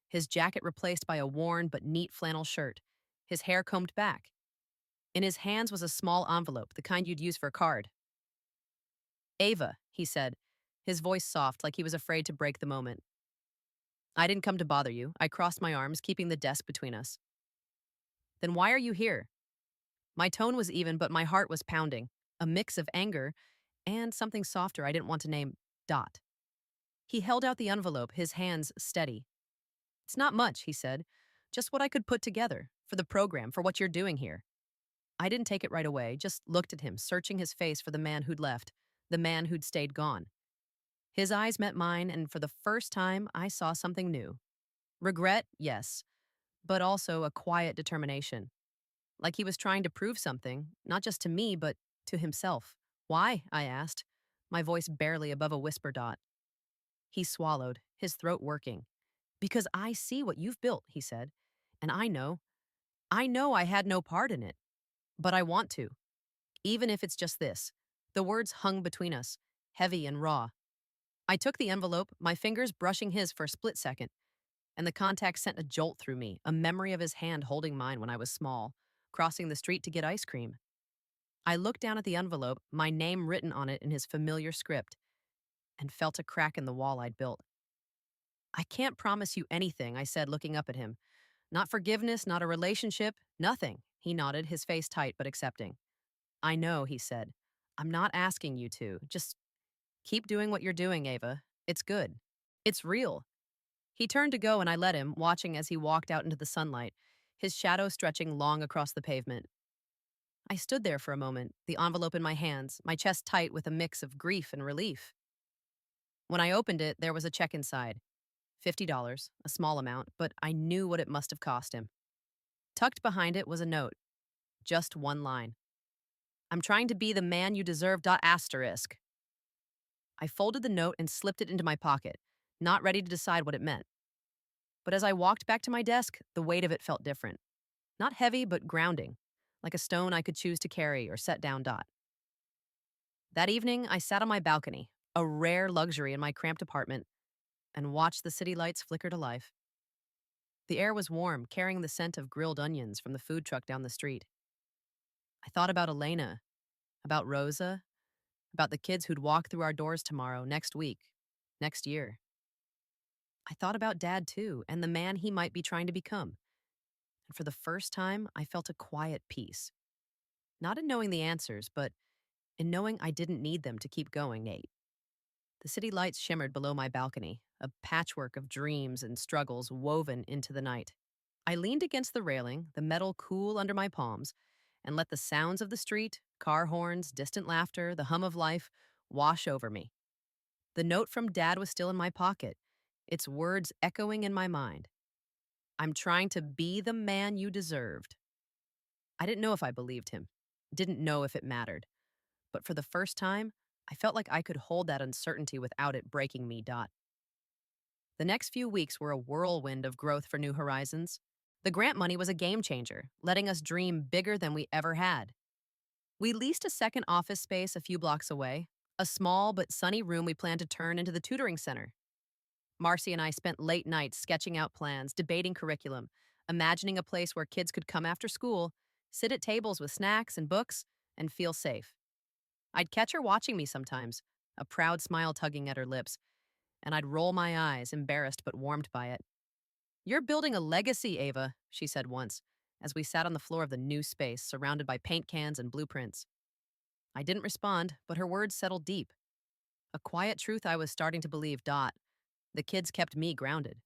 Speaker 1: His jacket replaced by a worn but neat flannel shirt, his hair combed back. In his hands was a small envelope, the kind you'd use for a card. "Ava," he said, his voice soft like he was afraid to break the moment. "I didn't come to bother you." I crossed my arms, keeping the desk between us. "Then why are you here?" My tone was even, but my heart was pounding, a mix of anger and something softer I didn't want to name. He held out the envelope, his hands steady. "It's not much," he said. "Just what I could put together, for the program, for what you're doing here." I didn't take it right away, just looked at him, searching his face for the man who'd left, the man who'd stayed gone. His eyes met mine, and for the first time, I saw something new. Regret, yes, but also a quiet determination. Like he was trying to prove something, not just to me, but to himself. Why? I asked, my voice barely above a whisper dot. He swallowed, his throat working. Because I see what you've built, he said. And I know I had no part in it, but I want to, even if it's just this. The words hung between us, heavy and raw. I took the envelope, my fingers brushing his for a split second, and the contact sent a jolt through me, a memory of his hand holding mine when I was small, crossing the street to get ice cream. I looked down at the envelope, my name written on it in his familiar script, and felt a crack in the wall I'd built. I can't promise you anything, I said, looking up at him. Not forgiveness, not a relationship, nothing. He nodded, his face tight but accepting. I know, he said. I'm not asking you to. Just keep doing what you're doing, Ava. It's good. It's real. He turned to go and I let him, watching as he walked out into the sunlight, his shadow stretching long across the pavement. I stood there for a moment, the envelope in my hands, my chest tight with a mix of grief and relief. When I opened it, there was a check inside. $50, a small amount, but I knew what it must have cost him. Tucked behind it was a note, just one line. I'm trying to be the man you deserve. Asterisk. I folded the note and slipped it into my pocket, not ready to decide what it meant. But as I walked back to my desk, the weight of it felt different. Not heavy, but grounding, like a stone I could choose to carry or set down. That evening, I sat on my balcony, a rare luxury in my cramped apartment, and watched the city lights flicker to life. The air was warm, carrying the scent of grilled onions from the food truck down the street. I thought about Elena, about Rosa, about the kids who'd walk through our doors tomorrow, next week, next year. I thought about Dad, too, and the man he might be trying to become. And for the first time, I felt a quiet peace. Not in knowing the answers, but in knowing I didn't need them to keep going, Nate. The city lights shimmered below my balcony, a patchwork of dreams and struggles woven into the night. I leaned against the railing, the metal cool under my palms, and let the sounds of the street, car horns, distant laughter, the hum of life, wash over me. The note from Dad was still in my pocket, its words echoing in my mind. I'm trying to be the man you deserved. I didn't know if I believed him, didn't know if it mattered, but for the first time, I felt like I could hold that uncertainty without it breaking me. The next few weeks were a whirlwind of growth for New Horizons. The grant money was a game changer, letting us dream bigger than we ever had. We leased a second office space a few blocks away, a small but sunny room we planned to turn into the tutoring center. Marcy and I spent late nights sketching out plans, debating curriculum, imagining a place where kids could come after school, sit at tables with snacks and books, and feel safe. I'd catch her watching me sometimes, a proud smile tugging at her lips, and I'd roll my eyes, embarrassed but warmed by it. You're building a legacy, Ava, she said once, as we sat on the floor of the new space, surrounded by paint cans and blueprints. I didn't respond, but her words settled deep. A quiet truth I was starting to believe. The kids kept me grounded.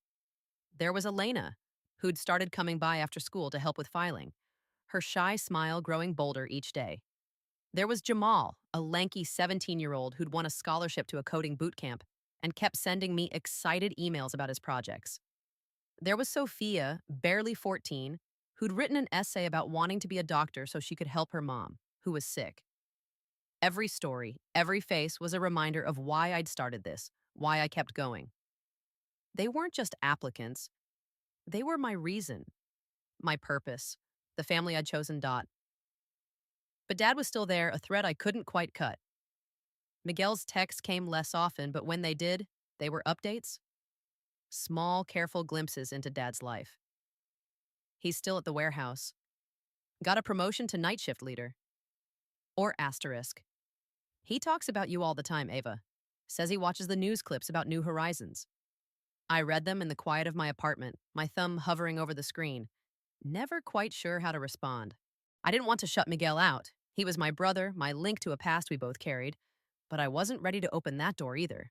Speaker 1: There was Elena, who'd started coming by after school to help with filing, her shy smile growing bolder each day. There was Jamal, a lanky 17-year-old who'd won a scholarship to a coding boot camp and kept sending me excited emails about his projects. There was Sophia, barely 14, who'd written an essay about wanting to be a doctor so she could help her mom, who was sick. Every story, every face was a reminder of why I'd started this, why I kept going. They weren't just applicants, they were my reason, my purpose, the family I'd chosen. But Dad was still there, a thread I couldn't quite cut. Miguel's texts came less often, but when they did, they were updates. Small, careful glimpses into Dad's life. He's still at the warehouse. Got a promotion to night shift leader. Or asterisk. He talks about you all the time, Ava. Says he watches the news clips about New Horizons. I read them in the quiet of my apartment, my thumb hovering over the screen, never quite sure how to respond. I didn't want to shut Miguel out. He was my brother, my link to a past we both carried, but I wasn't ready to open that door either.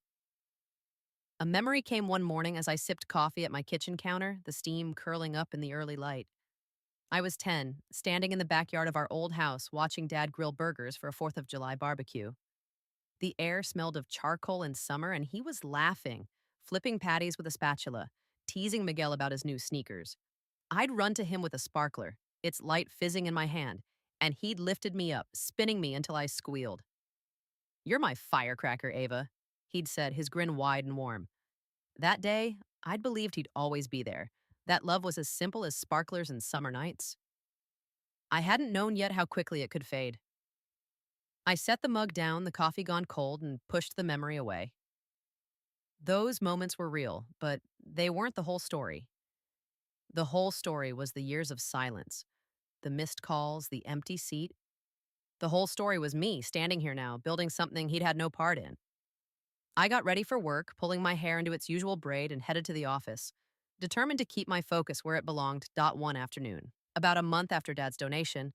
Speaker 1: A memory came one morning as I sipped coffee at my kitchen counter, the steam curling up in the early light. I was 10, standing in the backyard of our old house watching Dad grill burgers for a 4th of July barbecue. The air smelled of charcoal and summer, and he was laughing, flipping patties with a spatula, teasing Miguel about his new sneakers. I'd run to him with a sparkler, its light fizzing in my hand, and he'd lifted me up, spinning me until I squealed. "You're my firecracker, Ava," he'd said, his grin wide and warm. That day, I'd believed he'd always be there. That love was as simple as sparklers and summer nights. I hadn't known yet how quickly it could fade. I set the mug down, the coffee gone cold, and pushed the memory away. Those moments were real, but they weren't the whole story. The whole story was the years of silence, the missed calls, the empty seat. The whole story was me standing here now, building something he'd had no part in. I got ready for work, pulling my hair into its usual braid and headed to the office, determined to keep my focus where it belonged. One afternoon, about a month after Dad's donation,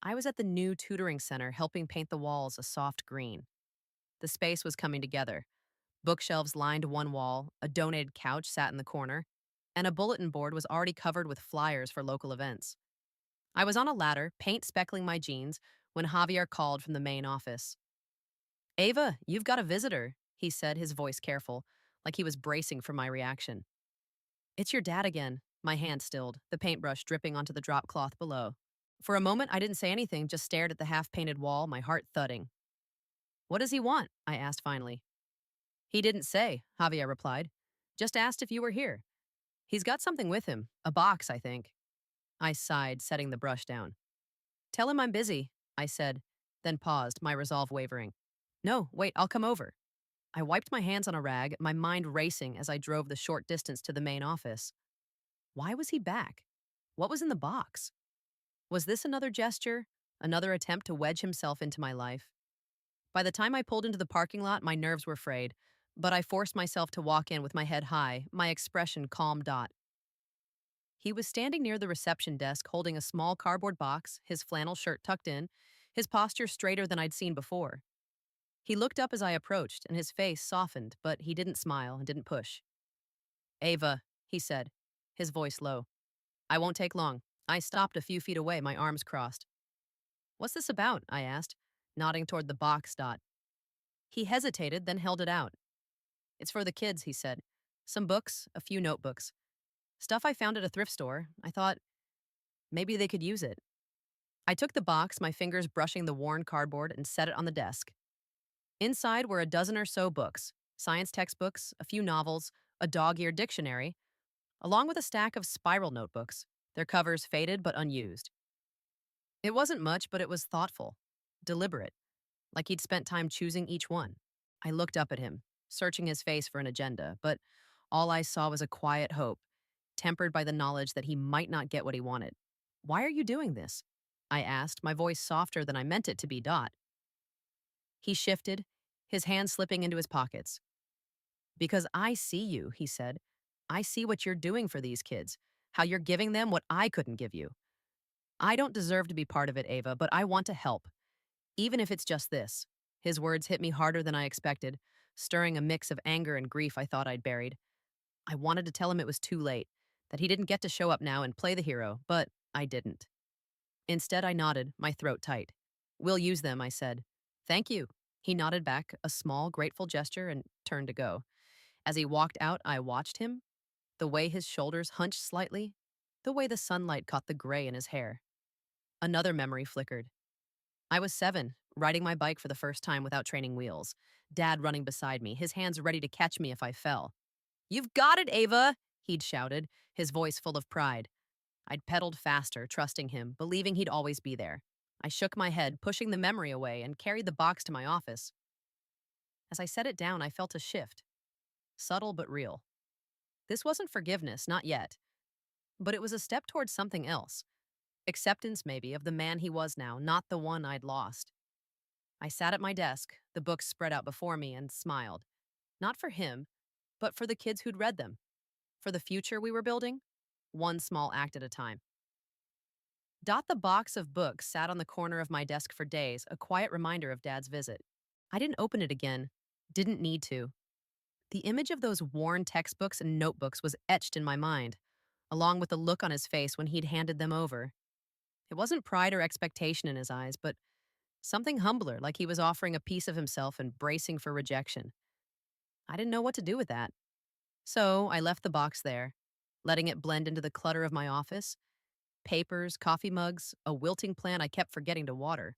Speaker 1: I was at the new tutoring center helping paint the walls a soft green. The space was coming together. Bookshelves lined one wall, a donated couch sat in the corner, and a bulletin board was already covered with flyers for local events. I was on a ladder, paint speckling my jeans, when Javier called from the main office. "Ava, you've got a visitor," he said, his voice careful, like he was bracing for my reaction. "It's your dad again." My hand stilled, the paintbrush dripping onto the drop cloth below. For a moment, I didn't say anything, just stared at the half-painted wall, my heart thudding. "What does he want?" I asked finally. "He didn't say," Javier replied. "Just asked if you were here. He's got something with him, a box, I think." I sighed, setting the brush down. "Tell him I'm busy," I said, then paused, my resolve wavering. "No, wait, I'll come over." I wiped my hands on a rag, my mind racing as I drove the short distance to the main office. Why was he back? What was in the box? Was this another gesture? Another attempt to wedge himself into my life? By the time I pulled into the parking lot, my nerves were frayed, but I forced myself to walk in with my head high, my expression calm. He was standing near the reception desk holding a small cardboard box, his flannel shirt tucked in, his posture straighter than I'd seen before. He looked up as I approached, and his face softened, but he didn't smile and didn't push. "Ava," he said, his voice low. "I won't take long." I stopped a few feet away, my arms crossed. "What's this about?" I asked, nodding toward the box. He hesitated, then held it out. "It's for the kids," he said. "Some books, a few notebooks. Stuff I found at a thrift store. I thought maybe they could use it." I took the box, my fingers brushing the worn cardboard, and set it on the desk. Inside were a dozen or so books, science textbooks, a few novels, a dog-eared dictionary, along with a stack of spiral notebooks, their covers faded but unused. It wasn't much, but it was thoughtful, deliberate, like he'd spent time choosing each one. I looked up at him, searching his face for an agenda, but all I saw was a quiet hope, tempered by the knowledge that he might not get what he wanted. "Why are you doing this?" I asked, my voice softer than I meant it to be. He shifted, his hands slipping into his pockets. "Because I see you," he said. "I see what you're doing for these kids, how you're giving them what I couldn't give you. I don't deserve to be part of it, Ava, but I want to help, even if it's just this." His words hit me harder than I expected, stirring a mix of anger and grief I thought I'd buried. I wanted to tell him it was too late, that he didn't get to show up now and play the hero, but I didn't. Instead, I nodded, my throat tight. "We'll use them," I said. "Thank you." He nodded back, a small, grateful gesture, and turned to go. As he walked out, I watched him, the way his shoulders hunched slightly, the way the sunlight caught the gray in his hair. Another memory flickered. I was 7, riding my bike for the first time without training wheels. Dad running beside me, his hands ready to catch me if I fell. "You've got it, Ava!" he'd shouted, his voice full of pride. I'd pedaled faster, trusting him, believing he'd always be there. I shook my head, pushing the memory away, and carried the box to my office. As I set it down, I felt a shift, subtle but real. This wasn't forgiveness, not yet, but it was a step towards something else. Acceptance, maybe, of the man he was now, not the one I'd lost. I sat at my desk, the books spread out before me, and smiled. Not for him, but for the kids who'd read them, for the future we were building, one small act at a time. The box of books sat on the corner of my desk for days, a quiet reminder of Dad's visit. I didn't open it again, didn't need to. The image of those worn textbooks and notebooks was etched in my mind, along with the look on his face when he'd handed them over. It wasn't pride or expectation in his eyes, but Something humbler, like he was offering a piece of himself and bracing for rejection. I didn't know what to do with that. So I left the box there, letting it blend into the clutter of my office. Papers, coffee mugs, a wilting plant I kept forgetting to water.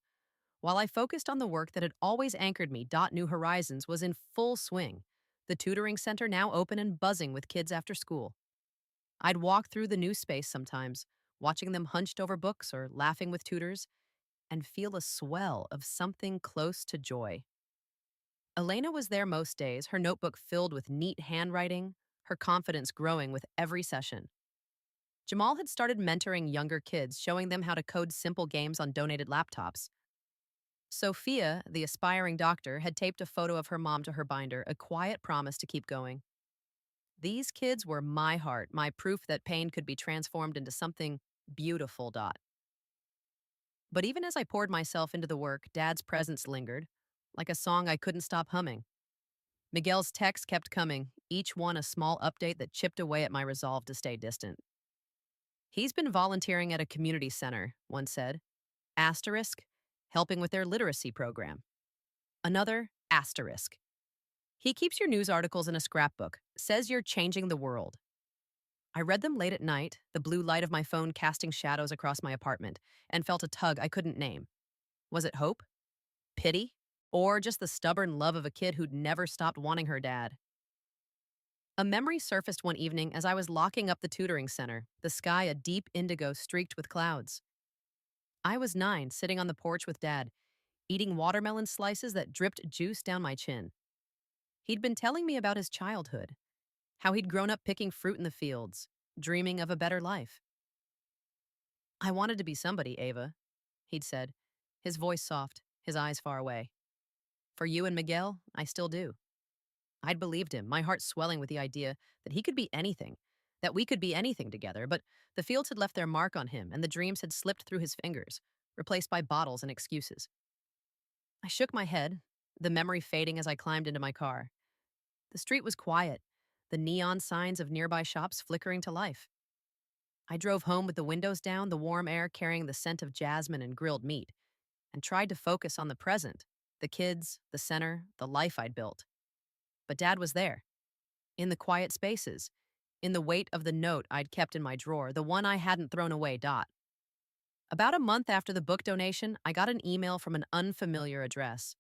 Speaker 1: While I focused on the work that had always anchored me, New Horizons was in full swing. The tutoring center now open and buzzing with kids after school. I'd walk through the new space sometimes, watching them hunched over books or laughing with tutors, and feel a swell of something close to joy. Elena was there most days, her notebook filled with neat handwriting, her confidence growing with every session. Jamal had started mentoring younger kids, showing them how to code simple games on donated laptops. Sophia, the aspiring doctor, had taped a photo of her mom to her binder, a quiet promise to keep going. These kids were my heart, my proof that pain could be transformed into something beautiful. But even as I poured myself into the work, Dad's presence lingered, like a song I couldn't stop humming. Miguel's texts kept coming, each one a small update that chipped away at my resolve to stay distant. He's been volunteering at a community center, one said. Asterisk, helping with their literacy program. Another, asterisk. He keeps your news articles in a scrapbook, says you're changing the world. I read them late at night, the blue light of my phone casting shadows across my apartment, and felt a tug I couldn't name. Was it hope? Pity? Or just the stubborn love of a kid who'd never stopped wanting her dad? A memory surfaced one evening as I was locking up the tutoring center, the sky a deep indigo streaked with clouds. I was 9, sitting on the porch with Dad, eating watermelon slices that dripped juice down my chin. He'd been telling me about his childhood, how he'd grown up picking fruit in the fields, dreaming of a better life. I wanted to be somebody, Ava, he'd said, his voice soft, his eyes far away. For you and Miguel, I still do. I'd believed him, my heart swelling with the idea that he could be anything, that we could be anything together, but the fields had left their mark on him and the dreams had slipped through his fingers, replaced by bottles and excuses. I shook my head, the memory fading as I climbed into my car. The street was quiet, the neon signs of nearby shops flickering to life. I drove home with the windows down, the warm air carrying the scent of jasmine and grilled meat, and tried to focus on the present, the kids, the center, the life I'd built. But Dad was there, in the quiet spaces, in the weight of the note I'd kept in my drawer, the one I hadn't thrown away. About a month after the book donation, I got an email from an unfamiliar address.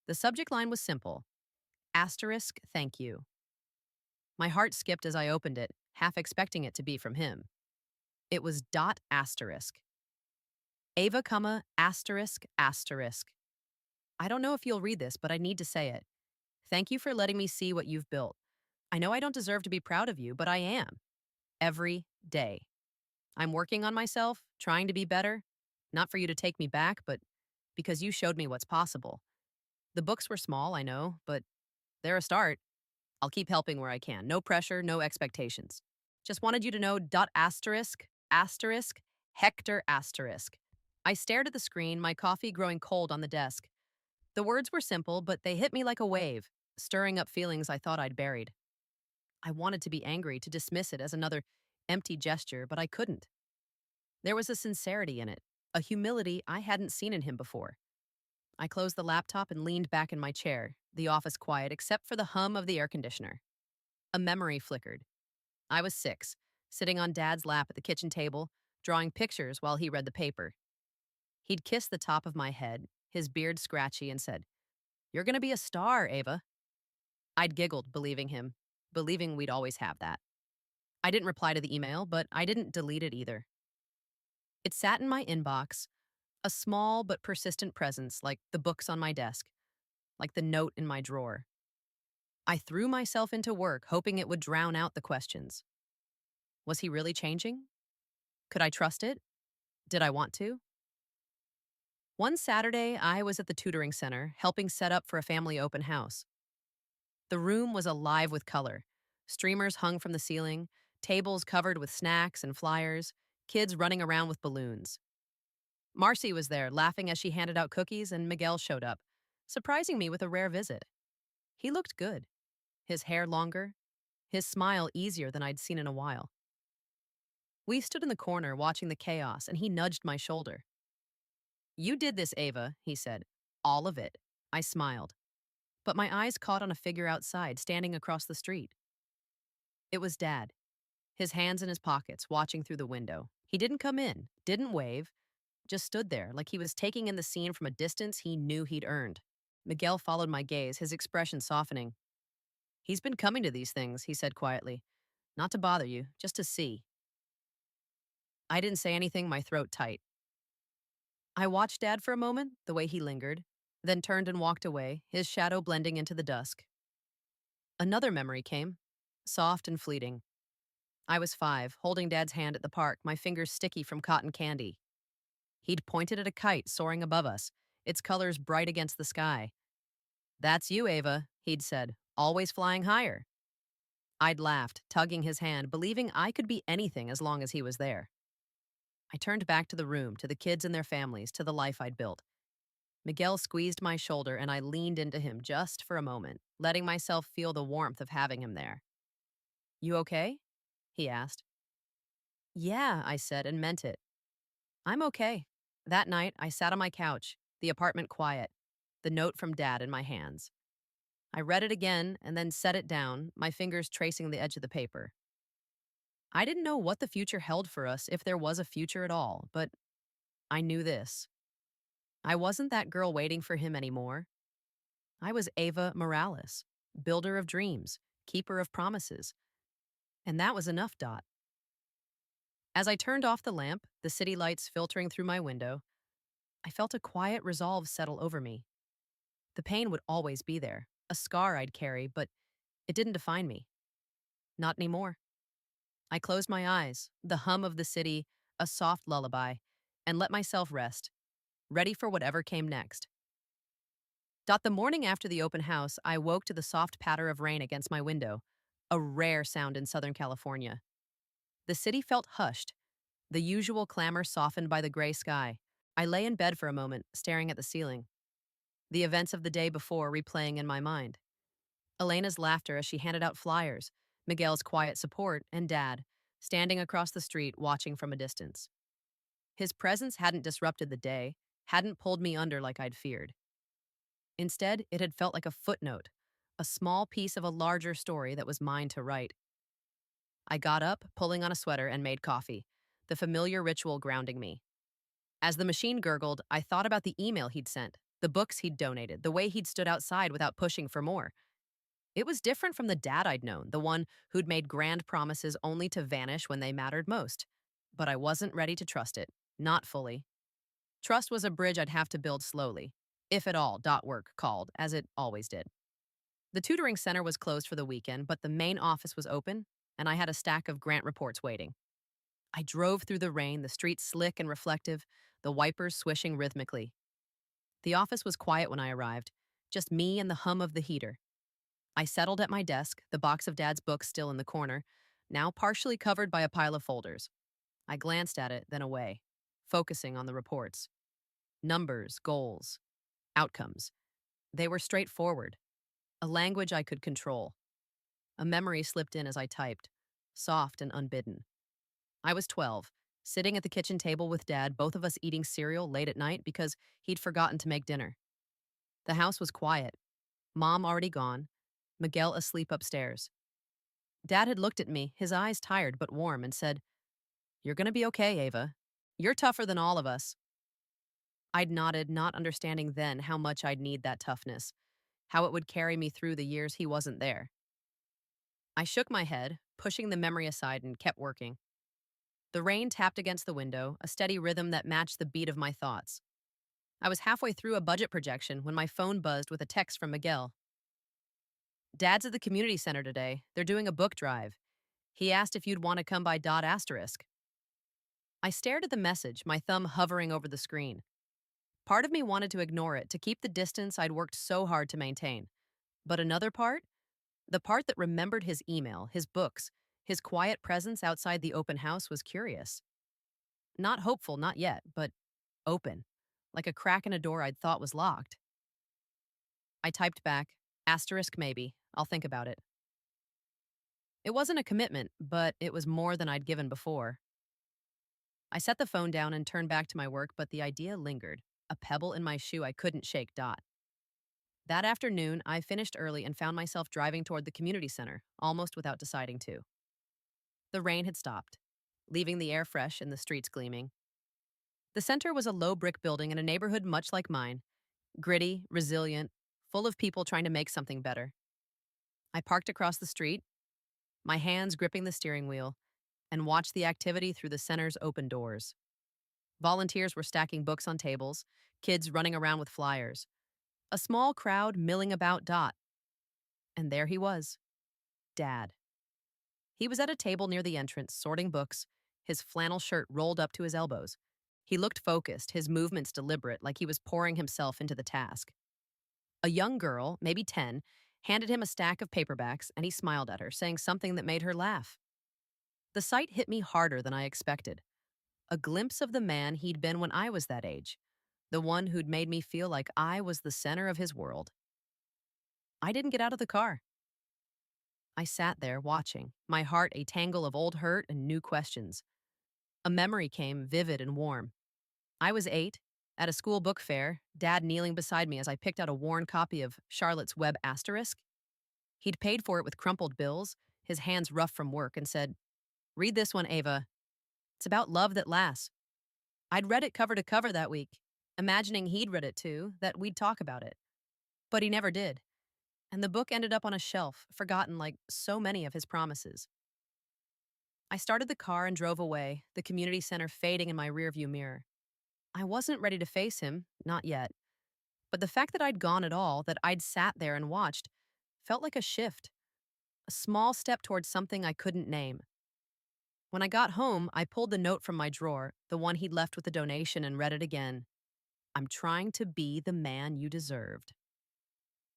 Speaker 1: The subject line was simple, asterisk, thank you. My heart skipped as I opened it, half expecting it to be from him. It was dot asterisk. Ava, asterisk, asterisk. I don't know if you'll read this, but I need to say it. Thank you for letting me see what you've built. I know I don't deserve to be proud of you, but I am. Every day. I'm working on myself, trying to be better. Not for you to take me back, but because you showed me what's possible. The books were small, I know, but they're a start. I'll keep helping where I can. No pressure, no expectations. Just wanted you to know dot asterisk, asterisk, Hector asterisk. I stared at the screen, my coffee growing cold on the desk. The words were simple, but they hit me like a wave, stirring up feelings I thought I'd buried. I wanted to be angry, to dismiss it as another empty gesture, but I couldn't. There was a sincerity in it, a humility I hadn't seen in him before. I closed the laptop and leaned back in my chair, the office quiet except for the hum of the air conditioner. A memory flickered. I was 6, sitting on Dad's lap at the kitchen table, drawing pictures while he read the paper. He'd kissed the top of my head, his beard scratchy, and said, "You're gonna be a star, Ava." I'd giggled, believing him, believing we'd always have that. I didn't reply to the email, but I didn't delete it either. It sat in my inbox, a small but persistent presence like the books on my desk, like the note in my drawer. I threw myself into work, hoping it would drown out the questions. Was he really changing? Could I trust it? Did I want to? One Saturday, I was at the tutoring center, helping set up for a family open house. The room was alive with color. Streamers hung from the ceiling, tables covered with snacks and flyers, kids running around with balloons. Marcy was there, laughing as she handed out cookies, and Miguel showed up, surprising me with a rare visit. He looked good, his hair longer, his smile easier than I'd seen in a while. We stood in the corner watching the chaos, and he nudged my shoulder. You did this, Ava, he said. All of it. I smiled, but my eyes caught on a figure outside, standing across the street. It was Dad, his hands in his pockets, watching through the window. He didn't come in, didn't wave, just stood there like he was taking in the scene from a distance he knew he'd earned. Miguel followed my gaze, his expression softening. He's been coming to these things, he said quietly. Not to bother you, just to see. I didn't say anything, my throat tight. I watched Dad for a moment, the way he lingered, then turned and walked away, his shadow blending into the dusk. Another memory came, soft and fleeting. I was 5, holding Dad's hand at the park, my fingers sticky from cotton candy. He'd pointed at a kite soaring above us, its colors bright against the sky. That's you, Ava, he'd said, always flying higher. I'd laughed, tugging his hand, believing I could be anything as long as he was there. I turned back to the room, to the kids and their families, to the life I'd built. Miguel squeezed my shoulder and I leaned into him just for a moment, letting myself feel the warmth of having him there. You okay? He asked. Yeah, I said and meant it. I'm okay. That night, I sat on my couch, the apartment quiet, the note from Dad in my hands. I read it again and then set it down, my fingers tracing the edge of the paper. I didn't know what the future held for us, if there was a future at all, but I knew this. I wasn't that girl waiting for him anymore. I was Ava Morales, builder of dreams, keeper of promises. And that was enough, Dot. As I turned off the lamp, the city lights filtering through my window, I felt a quiet resolve settle over me. The pain would always be there, a scar I'd carry, but it didn't define me. Not anymore. I closed my eyes, the hum of the city, a soft lullaby, and let myself rest, ready for whatever came next. The morning after the open house, I woke to the soft patter of rain against my window, a rare sound in Southern California. The city felt hushed, the usual clamor softened by the gray sky. I lay in bed for a moment, staring at the ceiling, the events of the day before replaying in my mind. Elena's laughter as she handed out flyers, Miguel's quiet support, and Dad, standing across the street watching from a distance. His presence hadn't disrupted the day, hadn't pulled me under like I'd feared. Instead, it had felt like a footnote, a small piece of a larger story that was mine to write. I got up, pulling on a sweater, and made coffee, the familiar ritual grounding me. As the machine gurgled, I thought about the email he'd sent, the books he'd donated, the way he'd stood outside without pushing for more. It was different from the Dad I'd known, the one who'd made grand promises only to vanish when they mattered most. But I wasn't ready to trust it, not fully. Trust was a bridge I'd have to build slowly, if at all. Work called, as it always did. The tutoring center was closed for the weekend, but the main office was open, and I had a stack of grant reports waiting. I drove through the rain, the streets slick and reflective, the wipers swishing rhythmically. The office was quiet when I arrived, just me and the hum of the heater. I settled at my desk, the box of Dad's books still in the corner, now partially covered by a pile of folders. I glanced at it, then away, focusing on the reports. Numbers, goals, outcomes. They were straightforward, a language I could control. A memory slipped in as I typed, soft and unbidden. I was 12, sitting at the kitchen table with Dad, both of us eating cereal late at night because he'd forgotten to make dinner. The house was quiet, Mom already gone, Miguel asleep upstairs. Dad had looked at me, his eyes tired but warm, and said, "You're gonna be okay, Ava. You're tougher than all of us." I'd nodded, not understanding then how much I'd need that toughness, how it would carry me through the years he wasn't there. I shook my head, pushing the memory aside, and kept working. The rain tapped against the window, a steady rhythm that matched the beat of my thoughts. I was halfway through a budget projection when my phone buzzed with a text from Miguel. "Dad's at the community center today. They're doing a book drive. He asked if you'd want to come by ***. I stared at the message, my thumb hovering over the screen. Part of me wanted to ignore it, to keep the distance I'd worked so hard to maintain. But another part, the part that remembered his email, his books, his quiet presence outside the open house, was curious. Not hopeful, not yet, but open, like a crack in a door I'd thought was locked. I typed back, *maybe, I'll think about it. It wasn't a commitment, but it was more than I'd given before. I set the phone down and turned back to my work, but the idea lingered. a pebble in my shoe I couldn't shake. Dot. That afternoon, I finished early and found myself driving toward the community center, almost without deciding to. The rain had stopped, leaving the air fresh and the streets gleaming. The center was a low brick building in a neighborhood much like mine, gritty, resilient, full of people trying to make something better. I parked across the street, my hands gripping the steering wheel, and watched the activity through the center's open doors. Volunteers were stacking books on tables, kids running around with flyers, a small crowd milling about. Dot. And there he was, Dad. He was at a table near the entrance, sorting books, his flannel shirt rolled up to his elbows. He looked focused, his movements deliberate, like he was pouring himself into the task. A young girl, maybe 10, handed him a stack of paperbacks, and he smiled at her, saying something that made her laugh. The sight hit me harder than I expected. A glimpse of the man he'd been when I was that age, the one who'd made me feel like I was the center of his world. I didn't get out of the car. I sat there watching, my heart a tangle of old hurt and new questions. A memory came, vivid and warm. I was 8, at a school book fair, Dad kneeling beside me as I picked out a worn copy of Charlotte's Web Asterisk. He'd paid for it with crumpled bills, his hands rough from work, and said, "Read this one, Ava. It's about love that lasts." I'd read it cover to cover that week, imagining he'd read it too, that we'd talk about it. But he never did, and the book ended up on a shelf, forgotten like so many of his promises. I started the car and drove away, the community center fading in my rearview mirror. I wasn't ready to face him, not yet. But the fact that I'd gone at all, that I'd sat there and watched, felt like a shift, a small step towards something I couldn't name. When I got home, I pulled the note from my drawer, the one he'd left with the donation, and read it again. "I'm trying to be the man you deserved."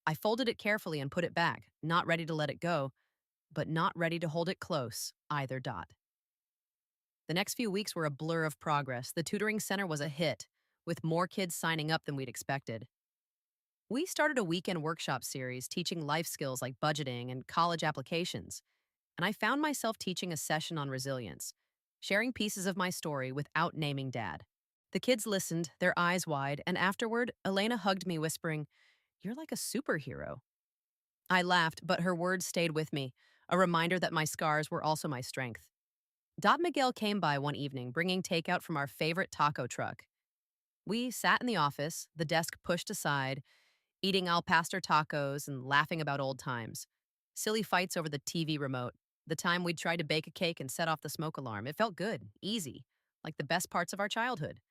Speaker 1: I folded it carefully and put it back, not ready to let it go, but not ready to hold it close either. Dot. The next few weeks were a blur of progress. The tutoring center was a hit, with more kids signing up than we'd expected. We started a weekend workshop series teaching life skills like budgeting and college applications, and I found myself teaching a session on resilience, sharing pieces of my story without naming Dad. The kids listened, their eyes wide, and afterward, Elena hugged me, whispering, "You're like a superhero." I laughed, but her words stayed with me, a reminder that my scars were also my strength. Dot Miguel came by one evening, bringing takeout from our favorite taco truck. We sat in the office, the desk pushed aside, eating al pastor tacos and laughing about old times. Silly fights over the TV remote, the time we'd tried to bake a cake and set off the smoke alarm. It felt good, easy, like the best parts of our childhood.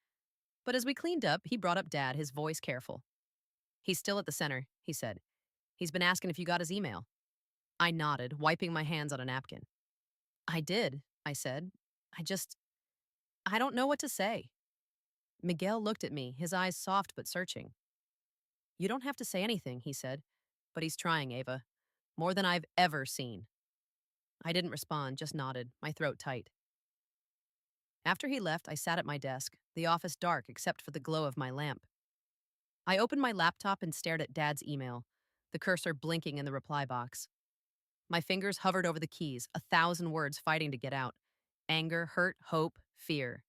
Speaker 1: But as we cleaned up, he brought up Dad, his voice careful. "He's still at the center," he said. "He's been asking if you got his email." I nodded, wiping my hands on a napkin. "I did," I said. I don't know what to say." Miguel looked at me, his eyes soft but searching. "You don't have to say anything," he said. "But he's trying, Ava. More than I've ever seen." I didn't respond, just nodded, my throat tight. After he left, I sat at my desk, the office dark except for the glow of my lamp. I opened my laptop and stared at Dad's email, the cursor blinking in the reply box. My fingers hovered over the keys, 1,000 words fighting to get out. Anger, hurt, hope, fear.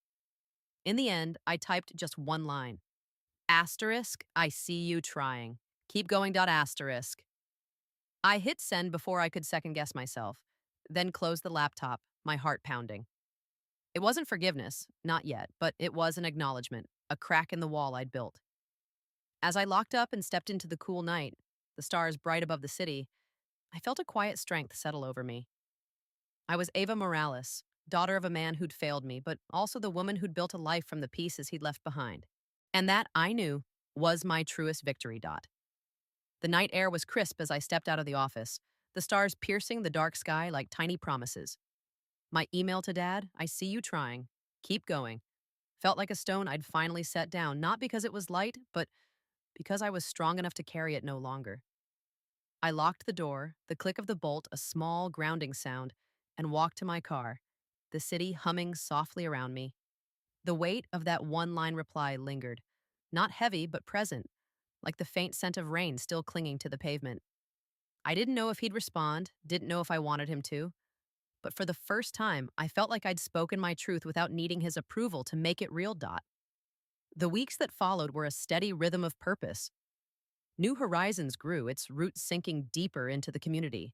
Speaker 1: In the end, I typed just one line. Asterisk, "I see you trying. Keep going. Asterisk." I hit send before I could second guess myself, then closed the laptop, my heart pounding. It wasn't forgiveness, not yet, but it was an acknowledgement, a crack in the wall I'd built. As I locked up and stepped into the cool night, the stars bright above the city, I felt a quiet strength settle over me. I was Ava Morales, daughter of a man who'd failed me, but also the woman who'd built a life from the pieces he'd left behind. And that, I knew, was my truest victory. Dot. The night air was crisp as I stepped out of the office, the stars piercing the dark sky like tiny promises. My email to Dad, "I see you trying. Keep going," felt like a stone I'd finally set down, not because it was light, but because I was strong enough to carry it no longer. I locked the door, the click of the bolt a small grounding sound, and walked to my car, the city humming softly around me. The weight of that one-line reply lingered, not heavy but present, like the faint scent of rain still clinging to the pavement. I didn't know if he'd respond, didn't know if I wanted him to, but for the first time, I felt like I'd spoken my truth without needing his approval to make it real. Dot. The weeks that followed were a steady rhythm of purpose. New Horizons grew, its roots sinking deeper into the community.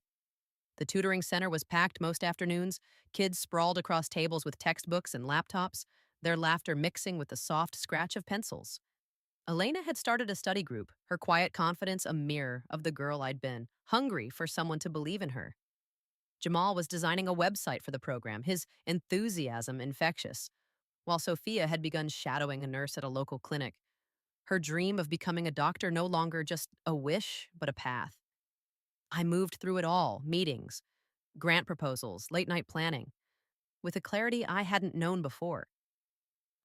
Speaker 1: The tutoring center was packed most afternoons, kids sprawled across tables with textbooks and laptops, their laughter mixing with the soft scratch of pencils. Elena had started a study group, her quiet confidence a mirror of the girl I'd been, hungry for someone to believe in her. Jamal was designing a website for the program, his enthusiasm infectious, while Sophia had begun shadowing a nurse at a local clinic, her dream of becoming a doctor no longer just a wish, but a path. I moved through it all: meetings, grant proposals, late night planning, with a clarity I hadn't known before.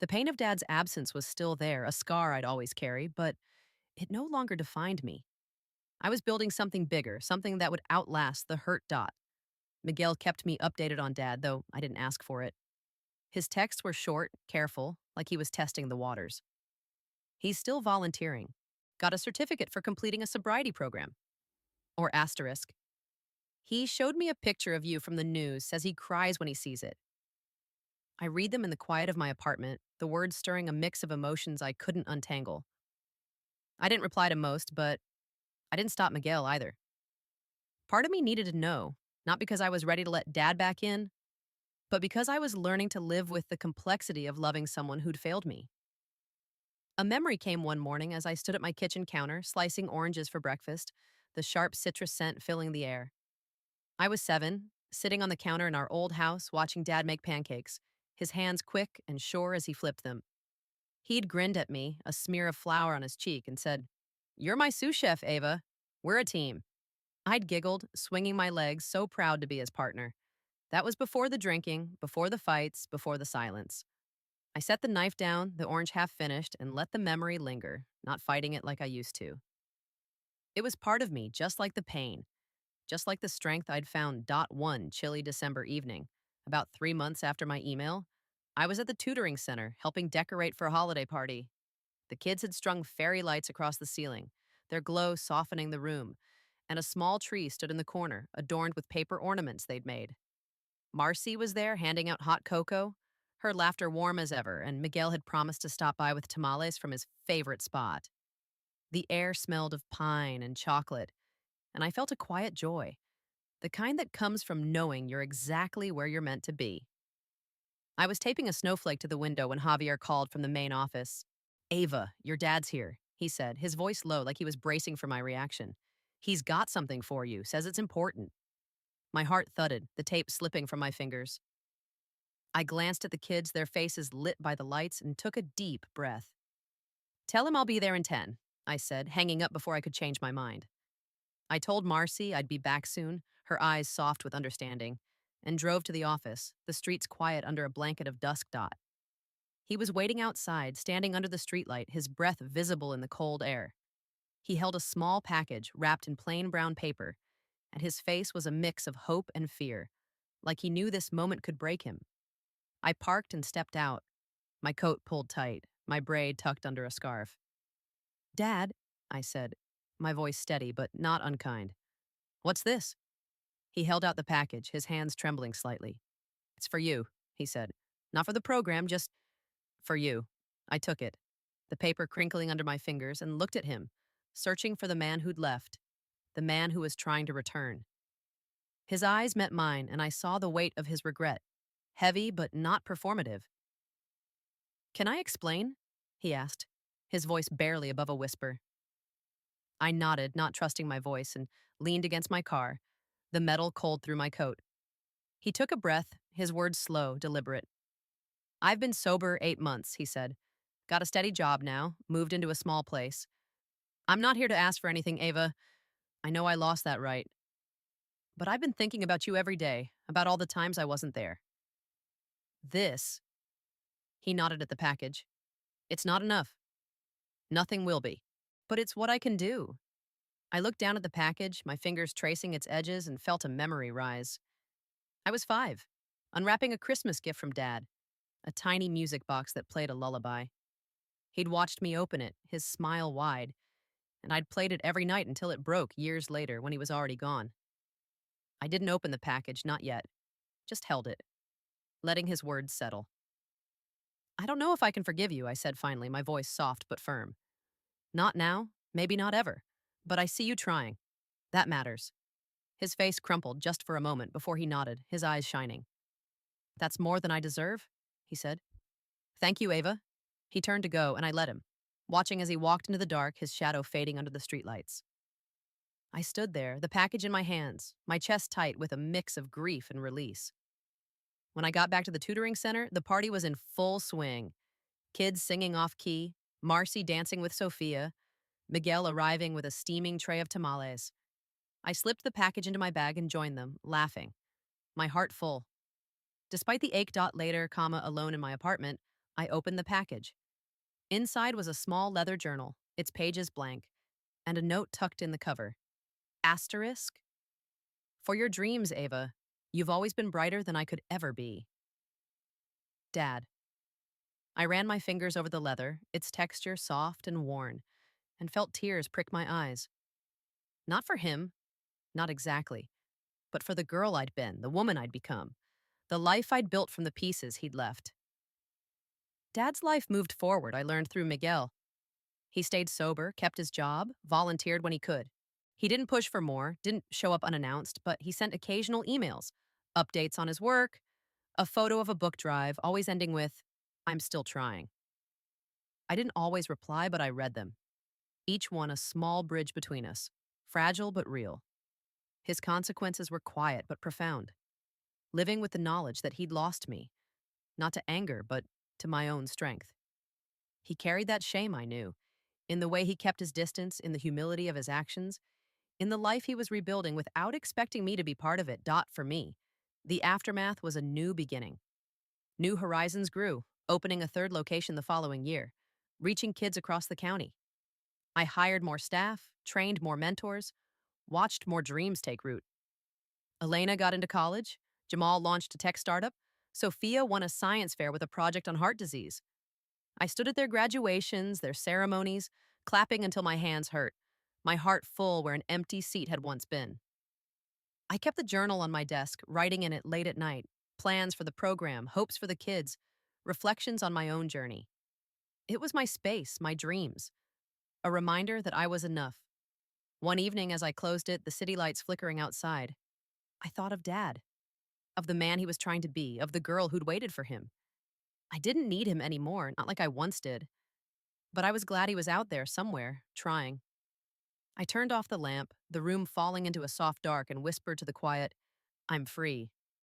Speaker 1: The pain of Dad's absence was still there, a scar I'd always carry, but it no longer defined me. I was building something bigger, something that would outlast the hurt dot. Miguel kept me updated on Dad, though I didn't ask for it. His texts were short, careful, like he was testing the waters. He's still volunteering. Got a certificate for completing a sobriety program. Or asterisk. He showed me a picture of you from the news, says he cries when he sees it. I read them in the quiet of my apartment, the words stirring a mix of emotions I couldn't untangle. I didn't reply to most, but I didn't stop Miguel either. Part of me needed to know, not because I was ready to let Dad back in, but because I was learning to live with the complexity of loving someone who'd failed me. A memory came one morning as I stood at my kitchen counter, slicing oranges for breakfast, the sharp citrus scent filling the air. I was 7, sitting on the counter in our old house, watching Dad make pancakes, his hands quick and sure as he flipped them. He'd grinned at me, a smear of flour on his cheek, and said, "You're my sous chef, Ava. We're a team." I'd giggled, swinging my legs, so proud to be his partner. That was before the drinking, before the fights, before the silence. I set the knife down, the orange half finished, and let the memory linger, not fighting it like I used to. It was part of me, just like the pain, just like the strength I'd found one chilly December evening. About 3 months after my email, I was at the tutoring center, helping decorate for a holiday party. The kids had strung fairy lights across the ceiling, their glow softening the room, and a small tree stood in the corner, adorned with paper ornaments they'd made. Marcy was there, handing out hot cocoa, her laughter warm as ever, and Miguel had promised to stop by with tamales from his favorite spot. The air smelled of pine and chocolate, and I felt a quiet joy, the kind that comes from knowing you're exactly where you're meant to be. I was taping a snowflake to the window when Javier called from the main office. "Ava, your dad's here," he said, his voice low like he was bracing for my reaction. "He's got something for you, says it's important." My heart thudded, the tape slipping from my fingers. I glanced at the kids, their faces lit by the lights, and took a deep breath. "Tell him I'll be there in 10, I said, hanging up before I could change my mind. I told Marcy I'd be back soon, her eyes soft with understanding, and drove to the office, the streets quiet under a blanket of dusk dot. He was waiting outside, standing under the streetlight, his breath visible in the cold air. He held a small package wrapped in plain brown paper, and his face was a mix of hope and fear, like he knew this moment could break him. I parked and stepped out, my coat pulled tight, my braid tucked under a scarf. "Dad," I said, my voice steady but not unkind. "What's this?" He held out the package, his hands trembling slightly. "It's for you," he said. "Not for the program, just for you." I took it, the paper crinkling under my fingers, and looked at him, searching for the man who'd left, the man who was trying to return. His eyes met mine, and I saw the weight of his regret, heavy but not performative. "Can I explain?" he asked, his voice barely above a whisper. I nodded, not trusting my voice, and leaned against my car, the metal cold through my coat. He took a breath, his words slow, deliberate. "I've been sober 8 months," he said. "Got a steady job now, moved into a small place. I'm not here to ask for anything, Ava. I know I lost that right. But I've been thinking about you every day, about all the times I wasn't there. This," he nodded at the package, "it's not enough. Nothing will be. But it's what I can do." I looked down at the package, my fingers tracing its edges, and felt a memory rise. I was 5, unwrapping a Christmas gift from Dad, a tiny music box that played a lullaby. He'd watched me open it, his smile wide, and I'd played it every night until it broke years later when he was already gone. I didn't open the package, not yet, just held it, letting his words settle. I don't know if I can forgive you, I said finally, my voice soft but firm. Not now, maybe not ever. But I see you trying. That matters. His face crumpled just for a moment before he nodded, his eyes shining. That's more than I deserve, he said. Thank you, Ava. He turned to go, and I let him, watching as he walked into the dark, his shadow fading under the streetlights. I stood there, the package in my hands, my chest tight with a mix of grief and release. When I got back to the tutoring center, the party was in full swing. Kids singing off key, Marcy dancing with Sophia, Miguel arriving with a steaming tray of tamales. I slipped the package into my bag and joined them, laughing, my heart full. Despite the ache dot later, alone in my apartment, I opened the package. Inside was a small leather journal, its pages blank, and a note tucked in the cover. Asterisk? For your dreams, Ava. You've always been brighter than I could ever be. Dad. I ran my fingers over the leather, its texture soft and worn, and felt tears prick my eyes. Not for him, not exactly, but for the girl I'd been, the woman I'd become, the life I'd built from the pieces he'd left. Dad's life moved forward, I learned through Miguel. He stayed sober, kept his job, volunteered when he could. He didn't push for more, didn't show up unannounced, but he sent occasional emails, updates on his work, a photo of a book drive, always ending with, I'm still trying. I didn't always reply, but I read them. Each one a small bridge between us, fragile but real. His consequences were quiet but profound, living with the knowledge that he'd lost me, not to anger, but to my own strength. He carried that shame, I knew, in the way he kept his distance, in the humility of his actions, in the life he was rebuilding without expecting me to be part of it. For me, the aftermath was a new beginning. New horizons grew, opening a third location the following year, reaching kids across the county. I hired more staff, trained more mentors, watched more dreams take root. Elena got into college, Jamal launched a tech startup, Sophia won a science fair with a project on heart disease. I stood at their graduations, their ceremonies, clapping until my hands hurt, my heart full where an empty seat had once been. I kept the journal on my desk, writing in it late at night, plans for the program, hopes for the kids, reflections on my own journey. It was my space, my dreams, a reminder that I was enough. One evening as I closed it, the city lights flickering outside, I thought of Dad, of the man he was trying to be, of the girl who'd waited for him. I didn't need him anymore, not like I once did, but I was glad he was out there somewhere, trying. I turned off the lamp, the room falling into a soft dark, and whispered to the quiet, I'm free.